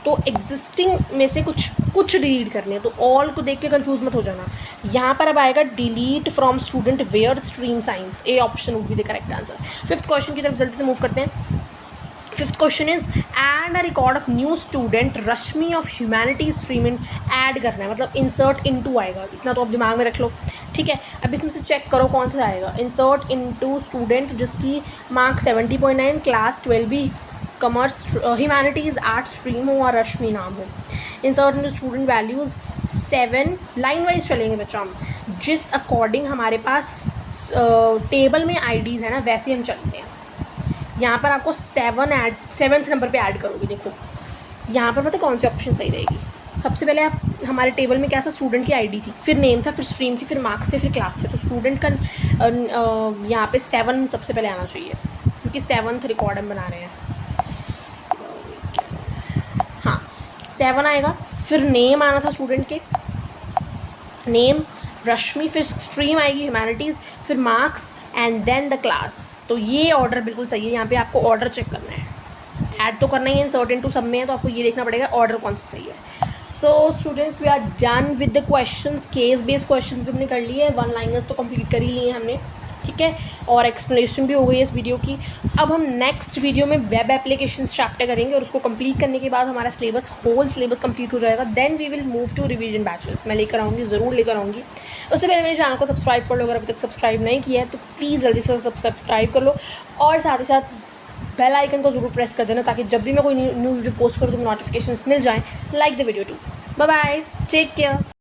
तो एग्जिस्टिंग में से कुछ डिलीट करने हैं। तो ऑल को देख के कंफ्यूज मत हो जाना। यहाँ पर अब आएगा delete from student where stream science, A option would be the correct answer. 5th question की तरफ जल्दी से मूव करते हैं। 5th question is add a record of new student Rashmi of humanities stream in. Add करना है मतलब इंसर्ट इनटू आएगा, इतना तो आप दिमाग में रख लो, ठीक है। अब इसमें से चेक करो कौन सा आएगा। इंसर्ट इनटू स्टूडेंट जिसकी mark 70.9, class 12B, commerce humanities art stream हो और रश्मि नाम हो। Insert into student values 7, line wise चलेंगे बच्चों हम, जिस अकॉर्डिंग हमारे पास टेबल में आईडीज़ है ना, वैसे हम चलते हैं। यहाँ पर आपको 7th नंबर पे ऐड करोगे। देखो यहाँ पर पता कौन सी ऑप्शन सही रहेगी? सबसे पहले आप, हमारे टेबल में क्या था? स्टूडेंट की आईडी थी, फिर नेम था, फिर स्ट्रीम थी, फिर मार्क्स थे, फिर क्लास थे। तो स्टूडेंट का यहाँ पे 7 सबसे पहले आना चाहिए, क्योंकि 7th रिकॉर्ड हम बना रहे हैं। 7 आएगा, फिर नेम आना था स्टूडेंट के, नेम रश्मि, फिर स्ट्रीम आएगी ह्यूमैनिटीज़, फिर marks and then the class. तो ये ऑर्डर बिल्कुल सही है, यहाँ पे आपको ऑर्डर चेक करना है, ऐड तो करना ही है, इंसर्ट इनटू सब में है, तो आपको ये देखना पड़ेगा ऑर्डर कौन सा सही है। So students we are done with the questions, case based questions भी हमने कर लिए हैं, वन लाइनर्स तो कंप्लीट कर ही लिए हैं हमने, ठीक है, और एक्सप्लेनेशन भी हो गई है इस वीडियो की। अब हम नेक्स्ट वीडियो में वेब एप्लीकेशंस चैप्टर करेंगे और उसको कंप्लीट करने के बाद हमारा सिलेबस, होल सिलेबस कंप्लीट हो जाएगा। Then we will move to revision bachelors, मैं लेकर आऊँगी, ज़रूर लेकर आऊँगी। उससे पहले मेरे चैनल को सब्सक्राइब कर लो, अगर अभी तक सब्सक्राइब नहीं किया है तो प्लीज़ जल्दी से सब्सक्राइब कर लो, और साथ ही साथ बेल आइकन को ज़रूर प्रेस कर देना, ताकि जब भी मैं कोई न्यू वीडियो पोस्ट करूँ तो नोटिफिकेशंस मिल जाएँ। Like the video too. Bye bye, take care.